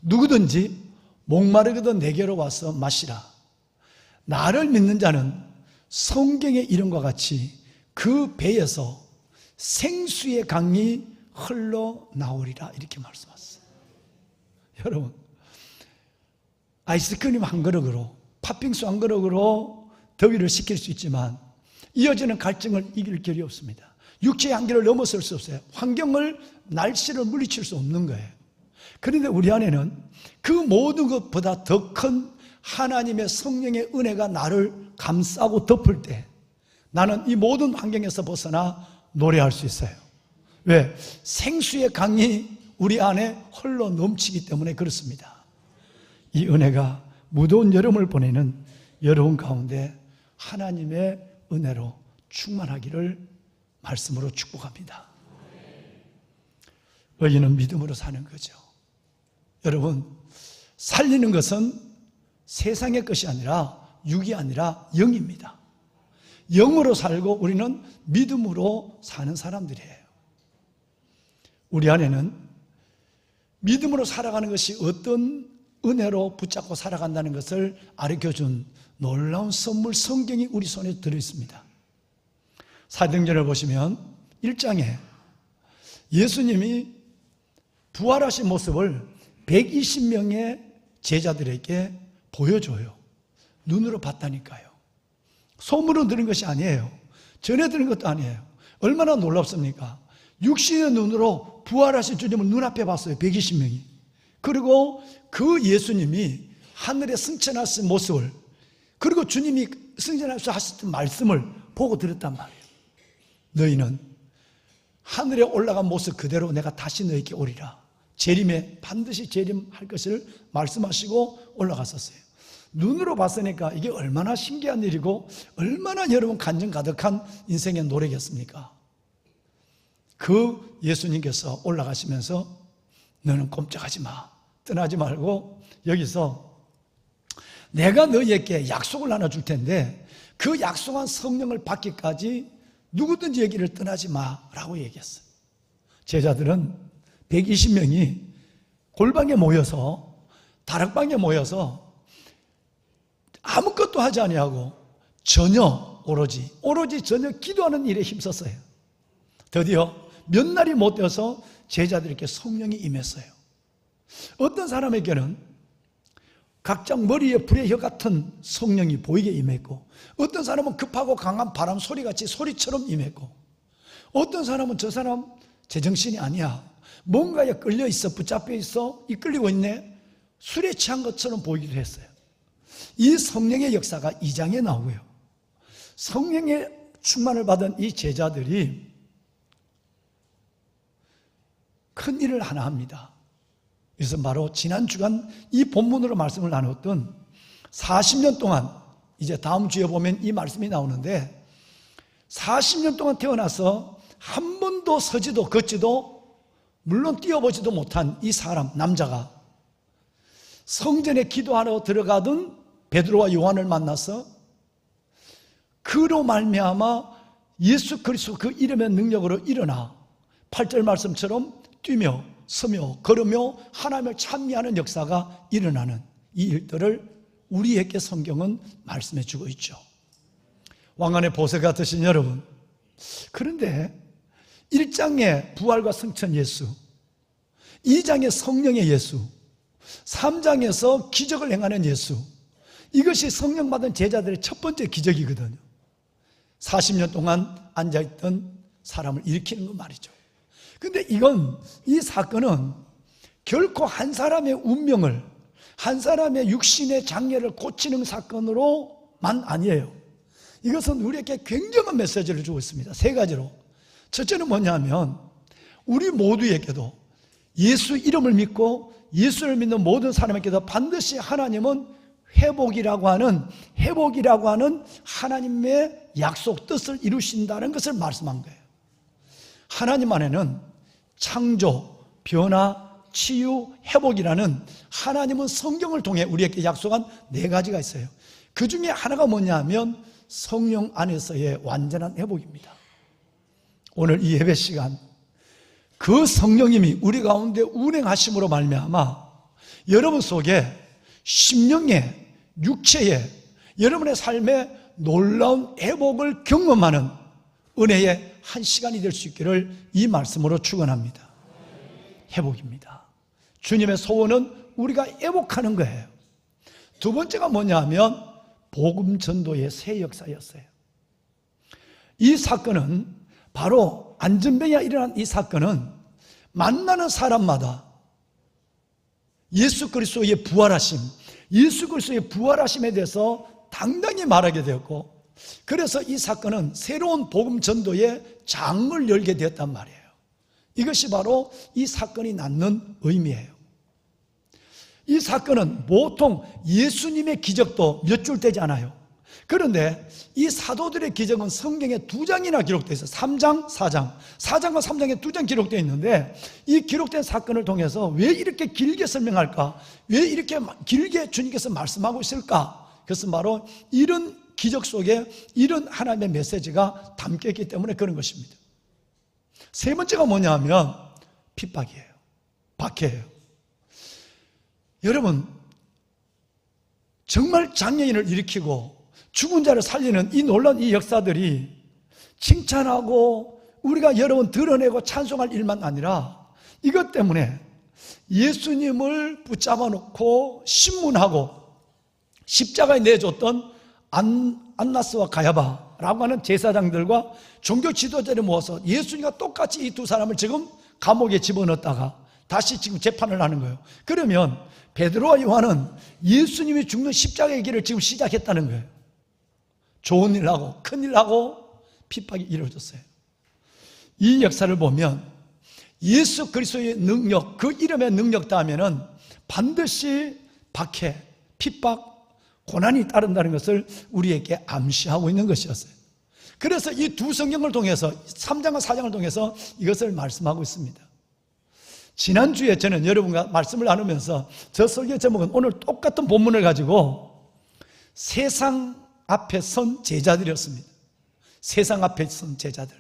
누구든지 목마르거든 내게로 와서 마시라. 나를 믿는 자는 성경의 이름과 같이 그 배에서 생수의 강이 흘러나오리라, 이렇게 말씀하셨어요. 여러분, 아이스크림 한 그릇으로, 팥빙수 한 그릇으로 더위를 식힐 수 있지만 이어지는 갈증을 이길 길이 없습니다. 육체의 한계를 넘어설 수 없어요. 환경을, 날씨를 물리칠 수 없는 거예요. 그런데 우리 안에는 그 모든 것보다 더 큰 하나님의 성령의 은혜가 나를 감싸고 덮을 때 나는 이 모든 환경에서 벗어나 노래할 수 있어요. 왜? 생수의 강이 우리 안에 흘러 넘치기 때문에 그렇습니다. 이 은혜가 무더운 여름을 보내는 여러분 가운데 하나님의 은혜로 충만하기를 말씀으로 축복합니다. 의인은 믿음으로 사는 거죠. 여러분, 살리는 것은 세상의 것이 아니라 육이 아니라 영입니다. 영으로 살고 우리는 믿음으로 사는 사람들이에요. 우리 안에는 믿음으로 살아가는 것이 어떤 은혜로 붙잡고 살아간다는 것을 가르쳐준 놀라운 선물 성경이 우리 손에 들어있습니다. 사도행전을 보시면 1장에 예수님이 부활하신 모습을 120명의 제자들에게 보여줘요. 눈으로 봤다니까요. 소문으로 들은 것이 아니에요. 전해 들은 것도 아니에요. 얼마나 놀랍습니까? 육신의 눈으로 부활하신 주님을 눈앞에 봤어요. 120명이. 그리고 그 예수님이 하늘에 승천하신 모습을, 그리고 주님이 승천하셔서 하셨던 말씀을 보고 들었단 말이에요. 너희는 하늘에 올라간 모습 그대로 내가 다시 너희에게 오리라. 재림에 반드시 재림할 것을 말씀하시고 올라갔었어요. 눈으로 봤으니까 이게 얼마나 신기한 일이고 얼마나 여러분 간증 가득한 인생의 노래겠습니까? 그 예수님께서 올라가시면서 너는 꼼짝하지 마, 떠나지 말고 여기서 내가 너희에게 약속을 하나 줄 텐데 그 약속한 성령을 받기까지 누구든지 여기를 떠나지 마라고 얘기했어요. 제자들은 120명이 골방에 모여서, 다락방에 모여서 아무것도 하지 아니하고 전혀 오로지 전혀 기도하는 일에 힘썼어요. 드디어 몇 날이 못 되어서 제자들에게 성령이 임했어요. 어떤 사람에게는 각장 머리에 불의 혀 같은 성령이 보이게 임했고, 어떤 사람은 급하고 강한 바람 소리같이 소리처럼 임했고, 어떤 사람은 저 사람 제정신이 아니야, 뭔가에 끌려 있어, 붙잡혀 있어, 이끌리고 있네, 술에 취한 것처럼 보이기도 했어요. 이 성령의 역사가 2장에 나오고요. 성령의 충만을 받은 이 제자들이 큰 일을 하나 합니다. 이것은 바로 지난 주간 이 본문으로 말씀을 나눴던 40년 동안, 이제 다음 주에 보면 이 말씀이 나오는데, 40년 동안 태어나서 한 번도 서지도 걷지도 물론 뛰어보지도 못한 이 사람, 남자가 성전에 기도하러 들어가던 베드로와 요한을 만나서 그로 말미암아 예수 그리스도 그 이름의 능력으로 일어나 8절 말씀처럼 뛰며 서며 걸으며 하나님을 찬미하는 역사가 일어나는 이 일들을 우리에게 성경은 말씀해 주고 있죠. 왕관의 보석 되신 여러분, 그런데 1장의 부활과 승천 예수, 2장의 성령의 예수, 3장에서 기적을 행하는 예수, 이것이 성령 받은 제자들의 첫 번째 기적이거든요. 40년 동안 앉아있던 사람을 일으키는 거 말이죠. 근데 이 사건은 결코 한 사람의 운명을, 한 사람의 육신의 장애를 고치는 사건으로만 아니에요. 이것은 우리에게 굉장한 메시지를 주고 있습니다. 3가지로. 첫째는 뭐냐면, 우리 모두에게도 예수 이름을 믿고 예수를 믿는 모든 사람에게도 반드시 하나님은 회복이라고 하는 하나님의 약속, 뜻을 이루신다는 것을 말씀한 거예요. 하나님 안에는 창조, 변화, 치유, 회복이라는 하나님은 성경을 통해 우리에게 약속한 4가지가 있어요. 그 중에 하나가 뭐냐면 성령 안에서의 완전한 회복입니다. 오늘 이 예배 시간, 그 성령님이 우리 가운데 운행하심으로 말미암아 여러분 속에 심령에, 육체에, 여러분의 삶에 놀라운 회복을 경험하는 은혜의 한 시간이 될 수 있기를 이 말씀으로 축원합니다. 회복입니다. 주님의 소원은 우리가 회복하는 거예요. 두 번째가 뭐냐 하면 복음 전도의 새 역사였어요. 이 사건은 바로 안전병에 일어난 이 사건은 만나는 사람마다 예수 그리스도의 부활하심, 예수 그리스도의 부활하심에 대해서 당당히 말하게 되었고, 그래서 이 사건은 새로운 복음 전도의 장을 열게 되었단 말이에요. 이것이 바로 이 사건이 낳는 의미예요. 이 사건은 보통 예수님의 기적도 몇 줄 되지 않아요. 그런데 이 사도들의 기적은 성경에 2장이나 기록되어 있어요. 3장, 4장. 4장과 3장에 2장 기록되어 있는데, 이 기록된 사건을 통해서 왜 이렇게 길게 설명할까? 왜 이렇게 길게 주님께서 말씀하고 있을까? 그것은 바로 이런 기적 속에 이런 하나님의 메시지가 담겨있기 때문에 그런 것입니다. 세 번째가 뭐냐 하면 핍박이에요. 박해예요. 여러분, 정말 장애인을 일으키고 죽은 자를 살리는 이 놀라운 이 역사들이 칭찬하고 우리가 여러분 드러내고 찬송할 일만 아니라, 이것 때문에 예수님을 붙잡아 놓고 신문하고 십자가에 내줬던 안나스와 가야바라고 하는 제사장들과 종교 지도자를 모아서 예수님과 똑같이 이 2사람을 지금 감옥에 집어넣었다가 다시 지금 재판을 하는 거예요. 그러면 베드로와 요한은 예수님이 죽는 십자가의 길을 지금 시작했다는 거예요. 좋은 일 하고 큰 일 하고 핍박이 이루어졌어요. 이 역사를 보면 예수 그리스도의 능력, 그 이름의 능력 다음에는 반드시 박해, 핍박, 고난이 따른다는 것을 우리에게 암시하고 있는 것이었어요. 그래서 이 2 성경을 통해서 3장과 4장을 통해서 이것을 말씀하고 있습니다. 지난주에 저는 여러분과 말씀을 나누면서 저 설교 제목은 오늘 똑같은 본문을 가지고 세상 앞에 선 제자들이었습니다. 세상 앞에 선 제자들.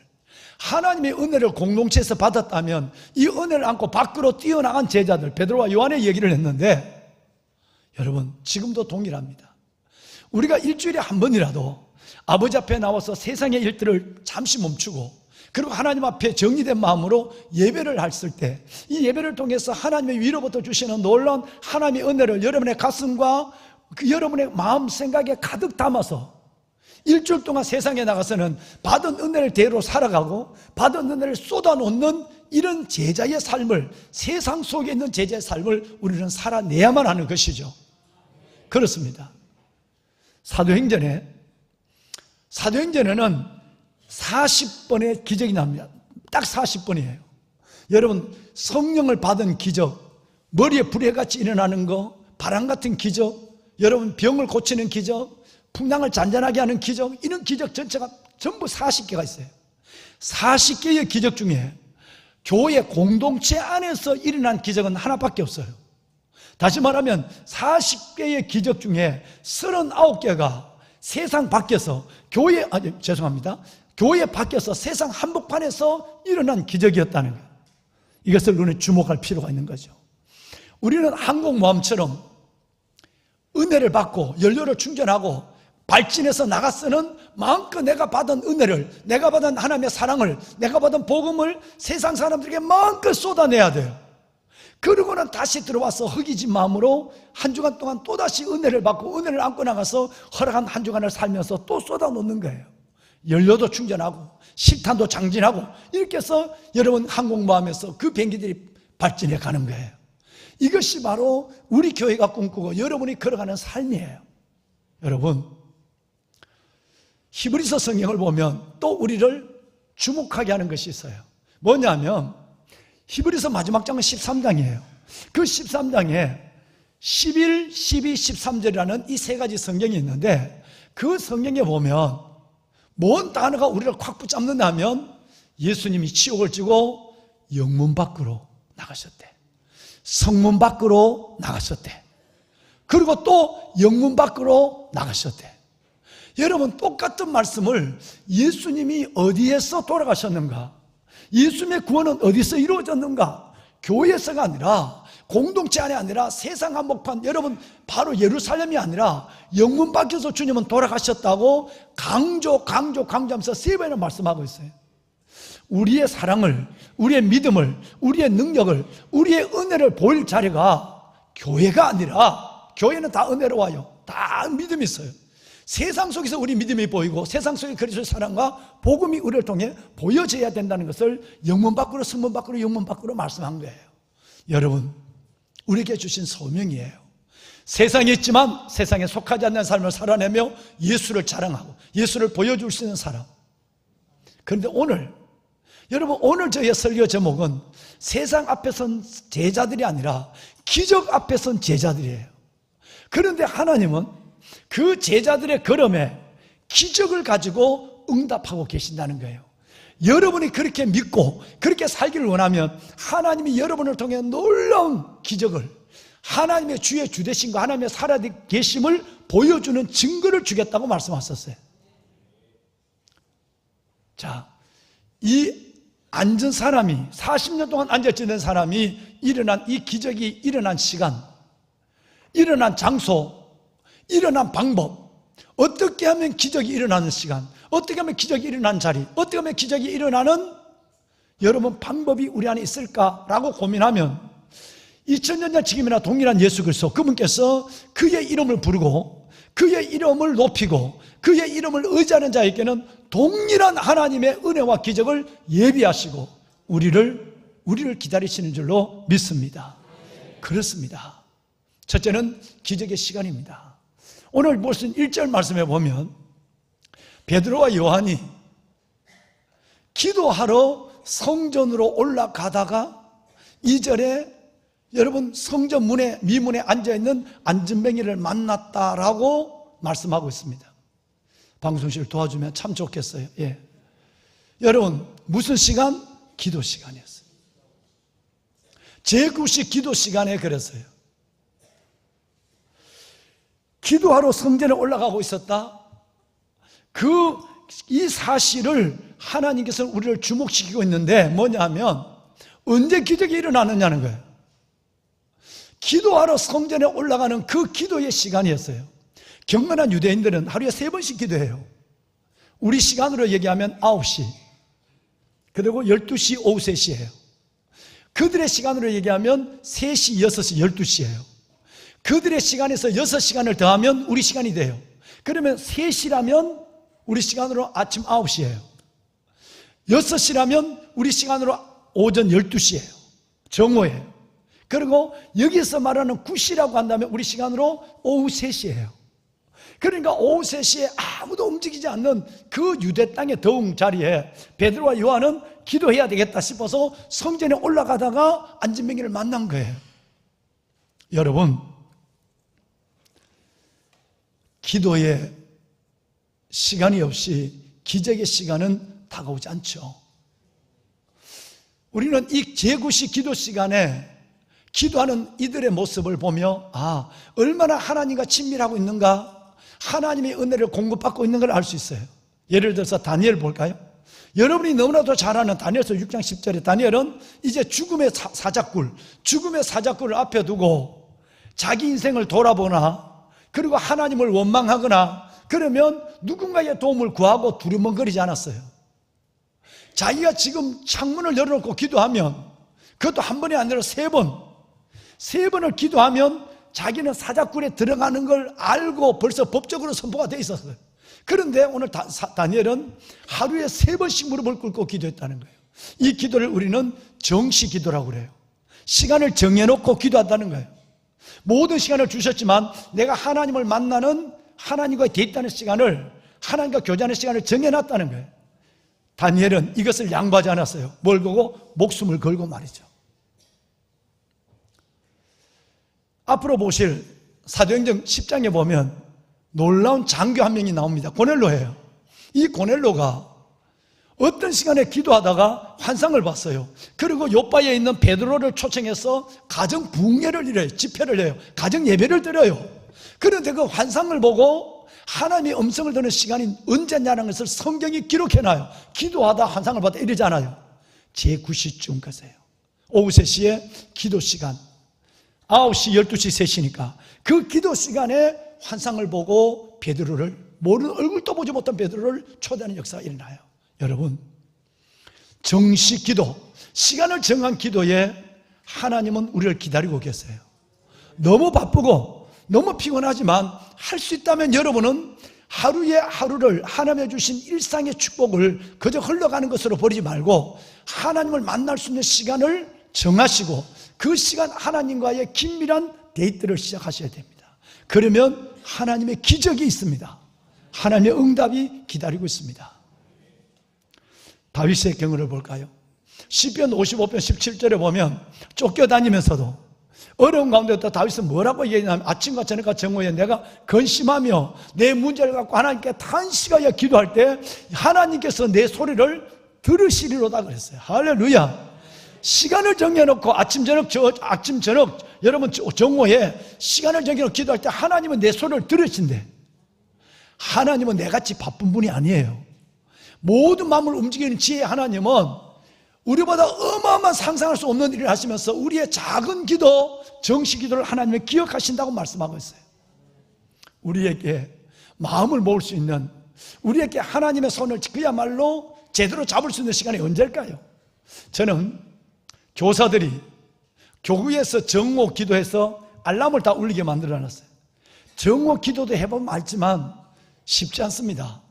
하나님의 은혜를 공동체에서 받았다면 이 은혜를 안고 밖으로 뛰어나간 제자들, 베드로와 요한의 얘기를 했는데, 여러분 지금도 동일합니다. 우리가 일주일에 한 번이라도 아버지 앞에 나와서 세상의 일들을 잠시 멈추고, 그리고 하나님 앞에 정리된 마음으로 예배를 했을 때, 이 예배를 통해서 하나님의 위로부터 주시는 놀라운 하나님의 은혜를 여러분의 가슴과 여러분의 마음 생각에 가득 담아서 일주일 동안 세상에 나가서는 받은 은혜를 대로 살아가고 받은 은혜를 쏟아놓는 이런 제자의 삶을, 세상 속에 있는 제자의 삶을 우리는 살아내야만 하는 것이죠. 그렇습니다. 사도행전에는 40번의 기적이 납니다. 딱 40번이에요. 여러분, 성령을 받은 기적, 머리에 불해같이 일어나는 거, 바람 같은 기적, 여러분 병을 고치는 기적, 풍랑을 잔잔하게 하는 기적, 이런 기적 전체가 전부 40개가 있어요. 40개의 기적 중에 교회 공동체 안에서 일어난 기적은 하나밖에 없어요. 다시 말하면 40개의 기적 중에 39개가 세상 밖에서 교회 밖에서 세상 한복판에서 일어난 기적이었다는 거예요. 이것을 우리는 주목할 필요가 있는 거죠. 우리는 항공모함처럼 은혜를 받고 연료를 충전하고 발진해서 나가서는 마음껏 내가 받은 은혜를, 내가 받은 하나님의 사랑을, 내가 받은 복음을 세상 사람들에게 마음껏 쏟아내야 돼요. 그러고는 다시 들어와서 허기진 마음으로 한 주간 동안 또다시 은혜를 받고 은혜를 안고 나가서 허락한 한 주간을 살면서 또 쏟아놓는 거예요. 연료도 충전하고 식탄도 장진하고 이렇게 해서 여러분 항공모함에서 그 비행기들이 발진해 가는 거예요. 이것이 바로 우리 교회가 꿈꾸고 여러분이 걸어가는 삶이에요. 여러분, 히브리서 성경을 보면 또 우리를 주목하게 하는 것이 있어요. 뭐냐면 히브리서 마지막 장은 13장이에요. 그 13장에 11, 12, 13절이라는 이 세 가지 성경이 있는데, 그 성경에 보면 뭔 단어가 우리를 콱 붙잡는다 하면 예수님이 지옥을 지고 영문 밖으로 나가셨대, 성문 밖으로 나가셨대, 그리고 또 영문 밖으로 나가셨대. 여러분, 똑같은 말씀을 예수님이 어디에서 돌아가셨는가, 예수님의 구원은 어디서 이루어졌는가, 교회에서가 아니라, 공동체 안에 아니라, 세상 한복판, 여러분 바로 예루살렘이 아니라 영문 밖에서 주님은 돌아가셨다고 강조하면서 세 번이나 말씀하고 있어요. 우리의 사랑을, 우리의 믿음을, 우리의 능력을, 우리의 은혜를 보일 자리가 교회가 아니라, 교회는 다 은혜로 와요. 다 믿음이 있어요. 세상 속에서 우리 믿음이 보이고 세상 속의 그리스도의 사랑과 복음이 우리를 통해 보여져야 된다는 것을 영문 밖으로, 성문 밖으로, 영문 밖으로 말씀한 거예요. 여러분, 우리에게 주신 소명이에요. 세상에 있지만 세상에 속하지 않는 삶을 살아내며 예수를 자랑하고 예수를 보여줄 수 있는 사람. 그런데 여러분, 오늘 저의 설교 제목은 세상 앞에 선 제자들이 아니라 기적 앞에 선 제자들이에요. 그런데 하나님은 그 제자들의 걸음에 기적을 가지고 응답하고 계신다는 거예요. 여러분이 그렇게 믿고 그렇게 살기를 원하면 하나님이 여러분을 통해 놀라운 기적을, 하나님의 주의 주되심과 하나님의 살아계심을 보여주는 증거를 주겠다고 말씀하셨어요. 자, 이 앉은 사람이, 40년 동안 앉아있는 사람이 일어난 이 기적이 일어난 시간, 일어난 장소, 일어난 방법, 어떻게 하면 기적이 일어나는 시간, 어떻게 하면 기적이 일어나는 자리, 어떻게 하면 기적이 일어나는 여러분 방법이 우리 안에 있을까라고 고민하면 2000년 전 지금이나 동일한 예수 그리스도, 그분께서 그의 이름을 부르고 그의 이름을 높이고 그의 이름을 의지하는 자에게는 동일한 하나님의 은혜와 기적을 예비하시고 우리를 기다리시는 줄로 믿습니다. 그렇습니다. 첫째는 기적의 시간입니다. 오늘 무슨 1절 말씀에 보면 베드로와 요한이 기도하러 성전으로 올라가다가 2절에 여러분 성전 미문에 앉아있는 안전뱅이를 만났다라고 말씀하고 있습니다. 방송실 도와주면 참 좋겠어요. 예. 여러분, 무슨 시간? 기도 시간이었어요. 제9시 기도 시간에 그랬어요. 기도하러 성전에 올라가고 있었다. 그 이 사실을 하나님께서 우리를 주목시키고 있는데 뭐냐면 언제 기적이 일어나느냐는 거예요. 기도하러 성전에 올라가는 그 기도의 시간이었어요. 경건한 유대인들은 하루에 3번씩 기도해요. 우리 시간으로 얘기하면 9시, 그리고 12시, 오후 3시예요. 그들의 시간으로 얘기하면 3시, 6시, 12시예요. 그들의 시간에서 6시간을 더하면 우리 시간이 돼요. 그러면 3시라면 우리 시간으로 아침 9시예요. 6시라면 우리 시간으로 오전 12시예요. 정오예요. 그리고 여기서 말하는 9시라고 한다면 우리 시간으로 오후 3시예요. 그러니까 오후 3시에 아무도 움직이지 않는 그 유대 땅의 더운 자리에 베드로와 요한은 기도해야 되겠다 싶어서 성전에 올라가다가 안진뱅이를 만난 거예요. 여러분, 기도의 시간이 없이 기적의 시간은 다가오지 않죠. 우리는 이 제9시 기도 시간에 기도하는 이들의 모습을 보며 얼마나 하나님과 친밀하고 있는가, 하나님의 은혜를 공급받고 있는 걸 알 수 있어요. 예를 들어서 다니엘 볼까요? 여러분이 너무나도 잘 아는 다니엘서 6장 10절에 다니엘은 이제 죽음의 사자굴을 앞에 두고 자기 인생을 돌아보나, 그리고 하나님을 원망하거나 그러면 누군가의 도움을 구하고 두리번거리지 않았어요. 자기가 지금 창문을 열어놓고 기도하면, 그것도 한 번이 아니라 3번을 기도하면 자기는 사자굴에 들어가는 걸 알고 벌써 법적으로 선포가 돼 있었어요. 그런데 오늘 다니엘은 하루에 3번씩 무릎을 꿇고 기도했다는 거예요. 이 기도를 우리는 정시 기도라고 그래요. 시간을 정해놓고 기도한다는 거예요. 모든 시간을 주셨지만 내가 하나님을 만나는, 하나님과 데이트하는 시간을, 하나님과 교제하는 시간을 정해놨다는 거예요. 다니엘은 이것을 양보하지 않았어요. 뭘 걸고? 목숨을 걸고 말이죠. 앞으로 보실 사도행전 10장에 보면 놀라운 장교 한 명이 나옵니다. 고넬로예요. 이 고넬로가 어떤 시간에 기도하다가 환상을 봤어요. 그리고 요바에 있는 베드로를 초청해서 가정 부흥회를 이래요. 집회를 해요. 가정 예배를 드려요. 그런데 그 환상을 보고 하나님의 음성을 듣는 시간이 언제냐는 것을 성경이 기록해놔요. 기도하다 환상을 봤다 이러지 않아요. 제9시쯤 가세요. 오후 3시에 기도 시간, 9시, 12시, 3시니까 그 기도 시간에 환상을 보고 베드로를, 모르는, 얼굴도 보지 못한 베드로를 초대하는 역사가 일어나요. 여러분, 정시 기도, 시간을 정한 기도에 하나님은 우리를 기다리고 계세요. 너무 바쁘고 너무 피곤하지만 할 수 있다면 여러분은 하루의 하루를 하나님의 주신 일상의 축복을 그저 흘러가는 것으로 버리지 말고 하나님을 만날 수 있는 시간을 정하시고 그 시간 하나님과의 긴밀한 데이트를 시작하셔야 됩니다. 그러면 하나님의 기적이 있습니다. 하나님의 응답이 기다리고 있습니다. 다윗의 경우를 볼까요? 시편 55편 17절에 보면 쫓겨다니면서도 어려운 가운데도 다윗은 뭐라고 얘기하냐면 아침과 저녁과 정오에 내가 근심하며 내 문제를 갖고 하나님께 탄식하여 기도할 때 하나님께서 내 소리를 들으시리로다 그랬어요. 할렐루야. 시간을 정해놓고 아침 저녁 여러분 정오에 시간을 정해놓고 기도할 때 하나님은 내 소리를 들으신대. 하나님은 내같이 바쁜 분이 아니에요. 모든 마음을 움직이는 지혜의 하나님은 우리보다 어마어마한 상상할 수 없는 일을 하시면서 우리의 작은 기도, 정시 기도를 하나님이 기억하신다고 말씀하고 있어요. 우리에게 마음을 모을 수 있는, 우리에게 하나님의 손을 그야말로 제대로 잡을 수 있는 시간이 언제일까요? 저는 교사들이 교구에서 정오 기도해서 알람을 다 울리게 만들어놨어요. 정오 기도도 해보면 알지만 쉽지 않습니다.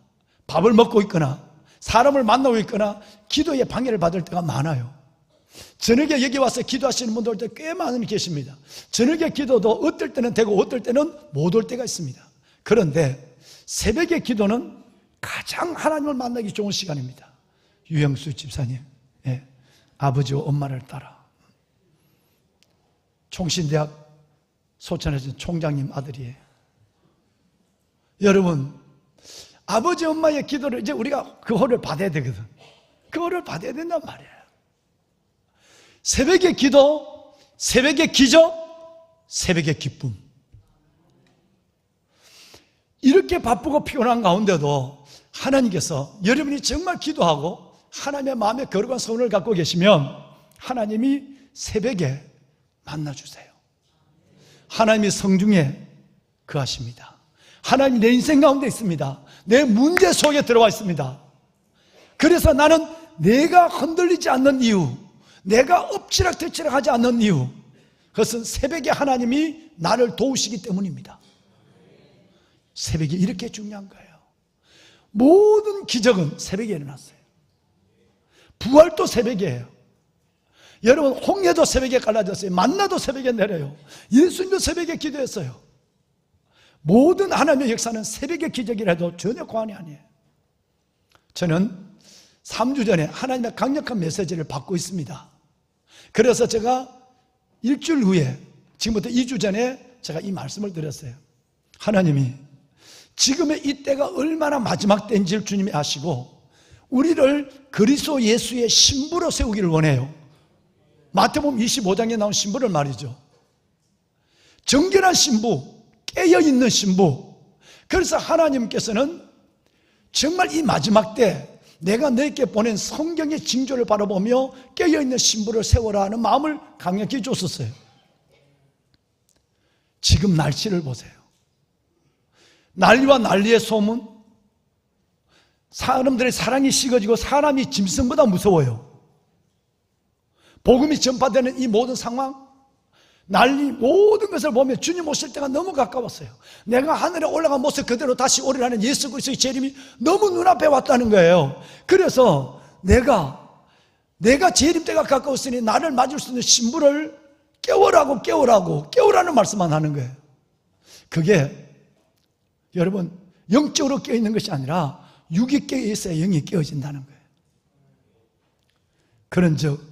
밥을 먹고 있거나 사람을 만나고 있거나 기도에 방해를 받을 때가 많아요. 저녁에 여기 와서 기도하시는 분들도 꽤 많이 계십니다. 저녁에 기도도 어떨 때는 되고 어떨 때는 못 올 때가 있습니다. 그런데 새벽의 기도는 가장 하나님을 만나기 좋은 시간입니다. 유영수 집사님, 아버지와 엄마를 따라 총신대학 소천에서 총장님 아들이에요. 여러분, 아버지 엄마의 기도를 이제 우리가 그 호를 받아야 되거든. 그 호를 받아야 된단 말이에요. 새벽의 기도, 새벽의 기적, 새벽의 기쁨. 이렇게 바쁘고 피곤한 가운데도 하나님께서 여러분이 정말 기도하고 하나님의 마음에 거룩한 소원을 갖고 계시면 하나님이 새벽에 만나주세요. 하나님이 성중에 거하십니다. 하나님이 내 인생 가운데 있습니다. 내 문제 속에 들어와 있습니다. 그래서 나는 내가 흔들리지 않는 이유, 내가 엎치락뒤치락 하지 않는 이유, 그것은 새벽에 하나님이 나를 도우시기 때문입니다. 새벽이 이렇게 중요한 거예요. 모든 기적은 새벽에 일어났어요. 부활도 새벽이에요. 여러분, 홍해도 새벽에 갈라졌어요. 만나도 새벽에 내려요. 예수님도 새벽에 기도했어요. 모든 하나님의 역사는 새벽의 기적이라 해도 전혀 과언이 아니에요. 저는 3주 전에 하나님의 강력한 메시지를 받고 있습니다. 그래서 제가 일주일 후에, 지금부터 2주 전에 제가 이 말씀을 드렸어요. 하나님이 지금의 이 때가 얼마나 마지막 때인지를 주님이 아시고 우리를 그리스도 예수의 신부로 세우기를 원해요. 마태복음 25장에 나온 신부를 말이죠. 정결한 신부, 깨어있는 신부. 그래서 하나님께서는 정말 이 마지막 때 내가 너에게 보낸 성경의 징조를 바라보며 깨어있는 신부를 세워라 하는 마음을 강력히 줬었어요. 지금 날씨를 보세요. 난리와 난리의 소문, 사람들의 사랑이 식어지고 사람이 짐승보다 무서워요. 복음이 전파되는 이 모든 상황, 난리, 모든 것을 보면 주님 오실 때가 너무 가까웠어요. 내가 하늘에 올라간 모습 그대로 다시 오리라는 예수 그리스도의 재림이 너무 눈앞에 왔다는 거예요. 그래서 내가 재림 때가 가까웠으니 나를 맞을 수 있는 신부를 깨우라는 말씀만 하는 거예요. 그게 여러분 영적으로 깨어있는 것이 아니라 육이 깨어있어야 영이 깨어진다는 거예요. 그런즉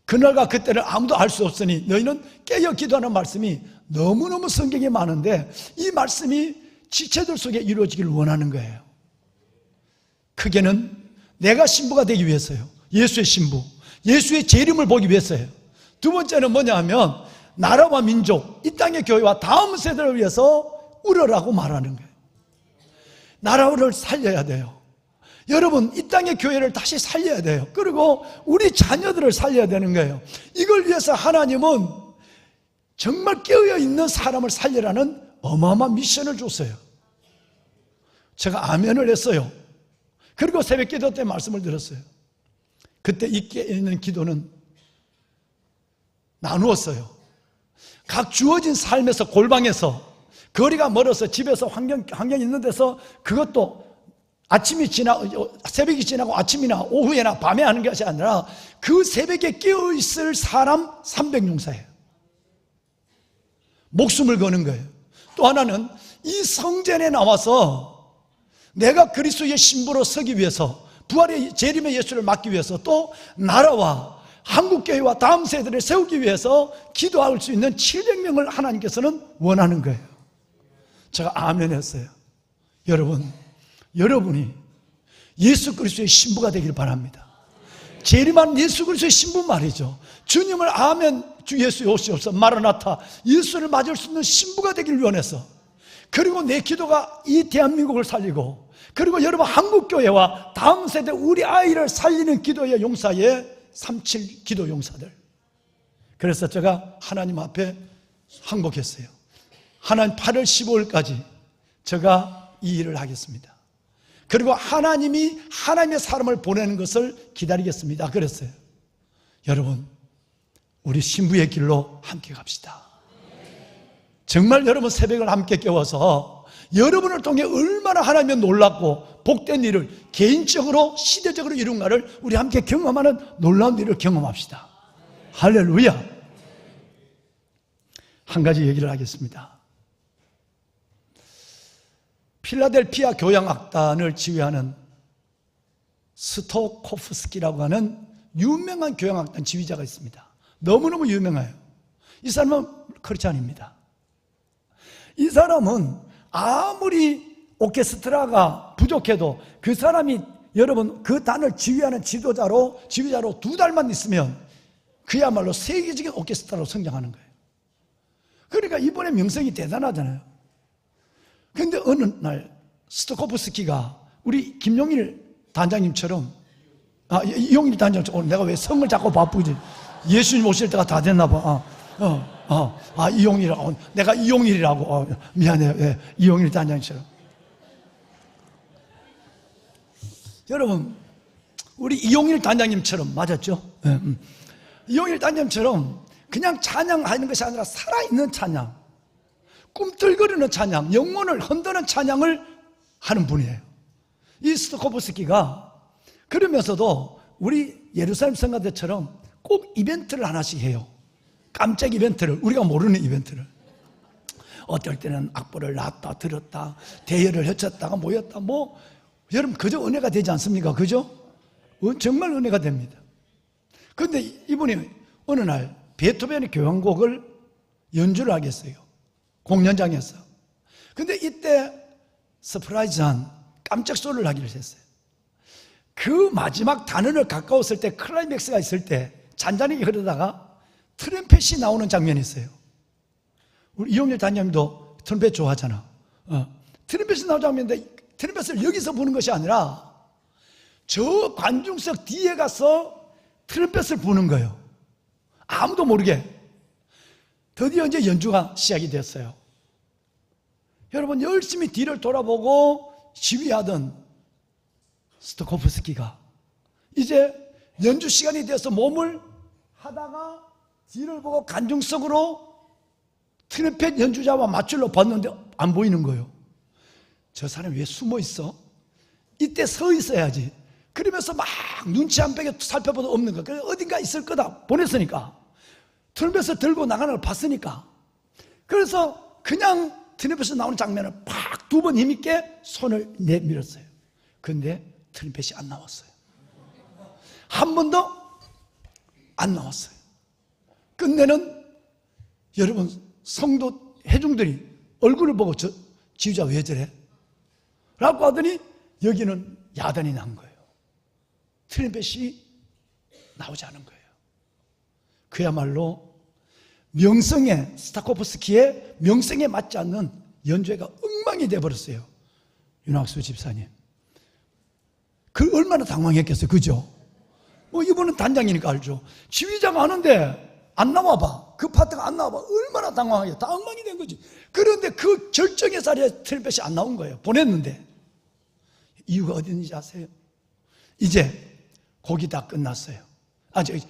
그날과 그때를 아무도 알 수 없으니 너희는 깨어 기도하는 말씀이 너무너무 성경에 많은데 이 말씀이 지체들 속에 이루어지기를 원하는 거예요. 크게는 내가 신부가 되기 위해서요. 예수의 신부, 예수의 재림을 보기 위해서예요. 두 번째는 뭐냐 하면 나라와 민족, 이 땅의 교회와 다음 세대를 위해서 울어라고 말하는 거예요. 나라를 살려야 돼요. 여러분, 이 땅의 교회를 다시 살려야 돼요. 그리고 우리 자녀들을 살려야 되는 거예요. 이걸 위해서 하나님은 정말 깨어있는 사람을 살리라는 어마어마한 미션을 줬어요. 제가 아멘을 했어요. 그리고 새벽 기도 때 말씀을 드렸어요. 그때 이 깨어있는 기도는 나누었어요. 각 주어진 삶에서 골방에서 거리가 멀어서 집에서 환경이 있는 데서 그것도 새벽이 지나고 아침이나 오후에나 밤에 하는 것이 아니라 그 새벽에 깨어있을 사람 300용사예요. 목숨을 거는 거예요. 또 하나는 이 성전에 나와서 내가 그리스도의 신부로 서기 위해서 부활의 재림의 예수를 맡기 위해서 또 나라와 한국교회와 다음 세대를 세우기 위해서 기도할 수 있는 700명을 하나님께서는 원하는 거예요. 제가 아멘 했어요. 여러분이 예수 그리스도의 신부가 되길 바랍니다. 재림한 예수 그리스도의 신부 말이죠. 주님을 아멘 주 예수 오시옵소서 마라나타 예수를 맞을 수 있는 신부가 되길 원해서, 그리고 내 기도가 이 대한민국을 살리고, 그리고 여러분 한국교회와 다음 세대 우리 아이를 살리는 기도의 용사의 37 기도 용사들. 그래서 제가 하나님 앞에 항복했어요. 하나님 8월 15일까지 제가 이 일을 하겠습니다. 그리고 하나님이 하나님의 사람을 보내는 것을 기다리겠습니다. 그랬어요. 여러분, 우리 신부의 길로 함께 갑시다. 정말 여러분 새벽을 함께 깨워서 여러분을 통해 얼마나 하나님의 놀랍고 복된 일을 개인적으로 시대적으로 이룬가를 우리 함께 경험하는 놀라운 일을 경험합시다. 할렐루야. 한 가지 얘기를 하겠습니다. 필라델피아 교향악단을 지휘하는 스토코프스키라고 하는 유명한 교향악단 지휘자가 있습니다. 너무너무 유명해요. 이 사람은 크리스찬입니다. 이 사람은 아무리 오케스트라가 부족해도 그 사람이 여러분 그 단을 지휘하는 지휘자로 2달만 있으면 그야말로 세계적인 오케스트라로 성장하는 거예요. 그러니까 이번에 명성이 대단하잖아요. 그런데 어느 날 스토코프스키가 우리 김용일 단장님처럼, 이용일 단장처럼, 내가 왜 성을 자꾸 바쁘지? 예수님 오실 때가 다 됐나 봐. 이용일이라고. 내가 이용일이라고. 미안해요. 예, 이용일 단장처럼. 여러분, 우리 이용일 단장님처럼, 맞았죠? 예, 이용일 단장님처럼 그냥 찬양하는 것이 아니라 살아있는 찬양, 꿈틀거리는 찬양, 영혼을 흔드는 찬양을 하는 분이에요. 이 스토코프스키가 그러면서도 우리 예루살렘 성가대처럼 꼭 이벤트를 하나씩 해요. 깜짝 이벤트를, 우리가 모르는 이벤트를. 어떨 때는 악보를 놨다 들었다, 대여를 헤쳤다가 모였다. 여러분, 그저 은혜가 되지 않습니까? 그죠? 정말 은혜가 됩니다. 그런데 이분이 어느 날 베토벤의 교향곡을 연주를 하겠어요. 공연장에서. 근데 이때 서프라이즈한 깜짝 소리를 하기로 했어요. 그 마지막 단원을 가까웠을 때, 클라이맥스가 있을 때 잔잔하게 흐르다가 트럼펫이 나오는 장면이 있어요. 우리 이용일 단장님도 트럼펫 좋아하잖아. 트럼펫이 나오는 장면인데 트럼펫을 여기서 부는 것이 아니라 저 관중석 뒤에 가서 트럼펫을 부는 거예요. 아무도 모르게. 드디어 이제 연주가 시작이 됐어요. 여러분, 열심히 뒤를 돌아보고 시위하던 스토코프스키가 이제 연주 시간이 돼서 몸을 하다가 뒤를 보고 관중석으로 트럼펫 연주자와 맞추려 봤는데 안 보이는 거예요. 저 사람이 왜 숨어 있어? 이때 서 있어야지. 그러면서 막 눈치 안 빼게 살펴봐도 없는 거야. 그래서 어딘가 있을 거다 보냈으니까, 트럼펫을 들고 나가는 걸 봤으니까. 그래서 그냥 트럼펫에서 나오는 장면을 팍 두 번 힘있게 손을 내밀었어요. 근데 트럼펫이 안 나왔어요. 한 번도 안 나왔어요. 끝내는, 여러분, 성도 회중들이 얼굴을 보고 지휘자 왜 저래? 라고 하더니 여기는 야단이 난 거예요. 트럼펫이 나오지 않은 거예요. 그야말로 명성에, 스타코프스키의 명성에 맞지 않는 연주회가 엉망이 돼버렸어요. 윤학수 집사님, 그 얼마나 당황했겠어요. 그죠? 이분은 단장이니까 알죠. 지휘자가 하는데 안 나와봐, 그 파트가 안 나와봐, 얼마나 당황하게. 다 엉망이 된 거지. 그런데 그 결정의 자리에 트럼펫이 안 나온 거예요. 보냈는데. 이유가 어디 있는지 아세요? 이제 곡이 다 끝났어요.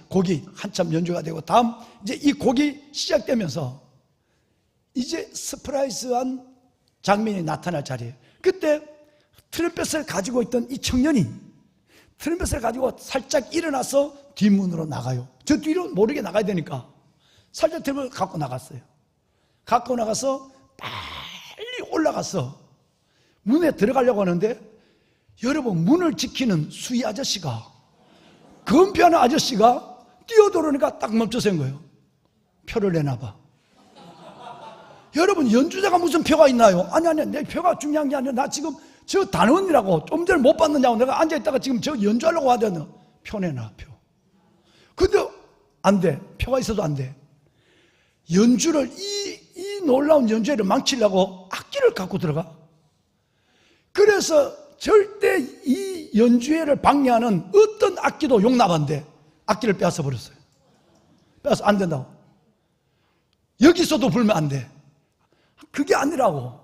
곡이 한참 연주가 되고, 다음 이제 이 곡이 시작되면서 이제 서프라이즈한 장면이 나타날 자리예요. 그때 트럼펫을 가지고 있던 이 청년이 트럼펫을 가지고 살짝 일어나서 뒷문으로 나가요. 저 뒤로 모르게 나가야 되니까 살짝 트럼펫을 갖고 나갔어요. 갖고 나가서 빨리 올라가서 문에 들어가려고 하는데, 여러분, 문을 지키는 수위 아저씨가, 검표하는 아저씨가 뛰어들어오니까 딱 멈춰선 거예요. 표를 내놔봐. 여러분, 연주자가 무슨 표가 있나요? 아니, 내 표가 중요한 게 아니라 나 지금 저 단원이라고 좀 전에 못 받느냐고 내가 앉아있다가 지금 저 연주하려고 하더니 표 내놔, 표. 근데 안 돼. 표가 있어도 안 돼. 연주를, 이 놀라운 연주회를 망치려고 악기를 갖고 들어가. 그래서 절대 이 연주회를 방해하는 어떤 악기도 용납 안 돼. 악기를 빼앗아 버렸어요. 빼앗아, 안 된다고. 여기서도 불면 안 돼. 그게 아니라고.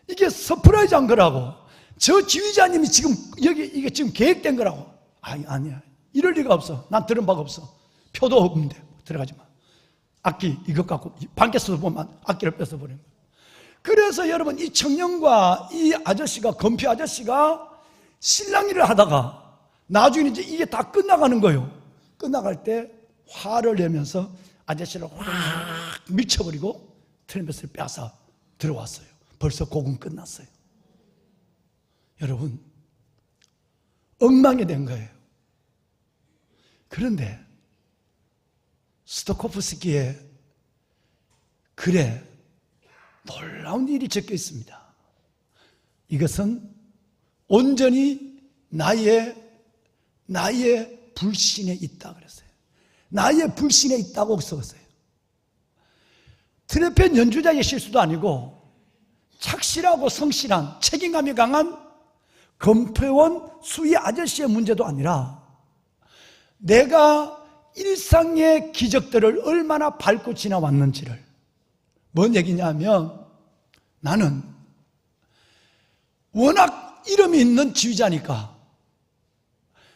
이게 서프라이즈 한 거라고. 저 지휘자님이 지금 이게 지금 계획된 거라고. 아니야. 이럴 리가 없어. 난 들은 바가 없어. 표도 없는데 들어가지 마. 악기 이것 갖고 밖에서 보면 악기를 뺏어버린 거예요. 그래서 여러분, 이 청년과 이 아저씨가, 검표 아저씨가 실랑이를 하다가 나중에 이제 이게 다 끝나가는 거예요. 끝나갈 때 화를 내면서 아저씨를 확 밀쳐버리고 트럼펫을 빼앗아 들어왔어요. 벌써 곡은 끝났어요. 여러분, 엉망이 된 거예요. 그런데 스토코프스키의 글에 놀라운 일이 적혀 있습니다. 이것은 온전히 나의 불신에 있다 그랬어요. 나의 불신에 있다고 썼어요. 트럼펫 연주자의 실수도 아니고 착실하고 성실한, 책임감이 강한 검토원 수희 아저씨의 문제도 아니라 내가 일상의 기적들을 얼마나 밟고 지나왔는지를. 뭔 얘기냐면 나는 워낙 이름이 있는 지휘자니까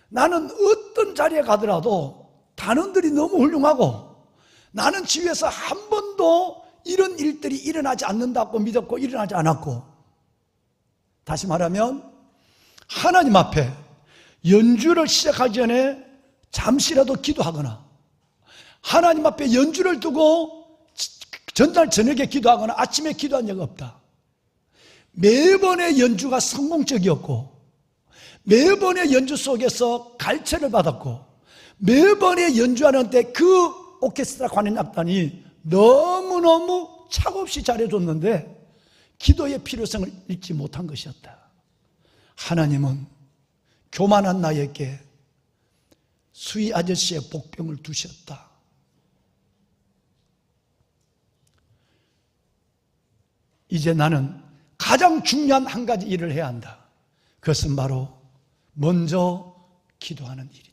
나는 어떤 자리에 가더라도 단원들이 너무 훌륭하고 나는 지휘에서 한 번도 이런 일들이 일어나지 않는다고 믿었고 일어나지 않았고, 다시 말하면 하나님 앞에 연주를 시작하기 전에 잠시라도 기도하거나 하나님 앞에 연주를 두고 전날 저녁에 기도하거나 아침에 기도한 적 없다. 매번의 연주가 성공적이었고 매번의 연주 속에서 갈채를 받았고 매번의 연주하는 때 그 오케스트라 관현악단이 너무너무 차없이 잘해줬는데 기도의 필요성을 잊지 못한 것이었다. 하나님은 교만한 나에게 수희 아저씨의 복병을 두셨다. 이제 나는 가장 중요한 한 가지 일을 해야 한다. 그것은 바로 먼저 기도하는 일이다.